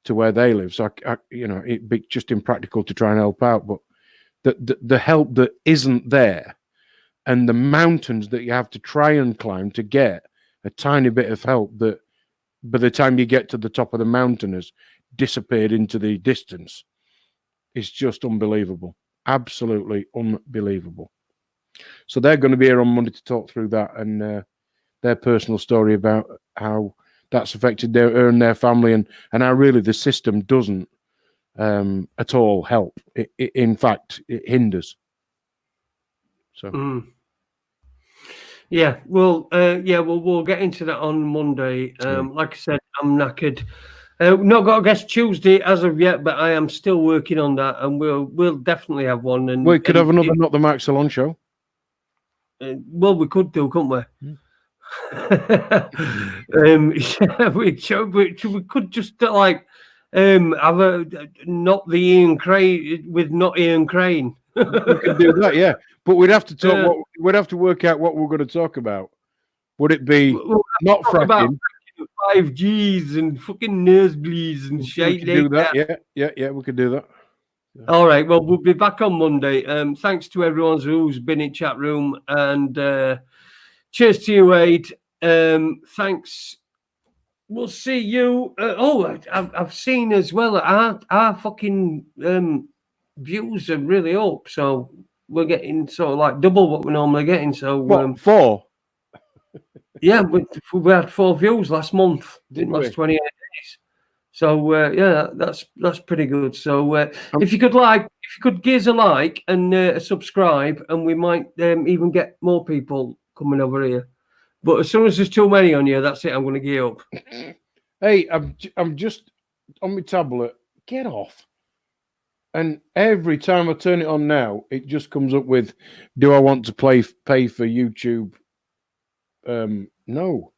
to where they live. So, it'd be just impractical to try and help out. But the help that isn't there, and the mountains that you have to try and climb to get a tiny bit of help that by the time you get to the top of the mountain has disappeared into the distance, is just unbelievable. Absolutely unbelievable. So they're going to be here on Monday to talk through that and their personal story about how that's affected her and their family, and how really the system doesn't at all help. In fact, it hinders. So.
Yeah, we'll get into that on Monday. Like I said, I'm knackered. Not got a guest Tuesday as of yet, but I am still working on that, and we'll dedefinitely have one. And
we could have another Not the Mark Salon show.
Well, we could do, couldn't we? Yeah, we could just have a not the Ian Crane with not Ian Crane.
We could do that, yeah. But we'd have to talk. We'd have to work out what we're going to talk about. Would it be not fracking?
5Gs and fucking nosebleeds and shit.
We can do that. Yeah, we can do that.
All right. Well, we'll be back on Monday. Thanks to everyone who's been in chat room, and cheers to you, Ade. Thanks. We'll see you. I've seen as well. Our fucking views are really up, so we're getting sort of like double what we're normally getting. So
4.
Yeah, we had 4 views last month. Didn't last 28 days. So yeah, that's pretty good. So if you could give us a like and a subscribe, and we might even get more people coming over here. But as soon as there's too many on you, that's it. I'm going to gear up.
Hey, I'm just on my tablet. Get off. And every time I turn it on now, it just comes up with, do I want to pay for YouTube? No.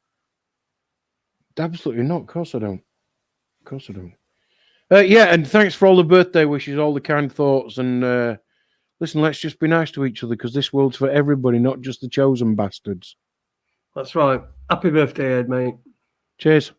Absolutely not. Of course I don't. Yeah, and thanks for all the birthday wishes, all the kind thoughts. And listen, let's just be nice to each other, because this world's for everybody, not just the chosen bastards.
That's right. Happy birthday, Ed, mate.
Cheers.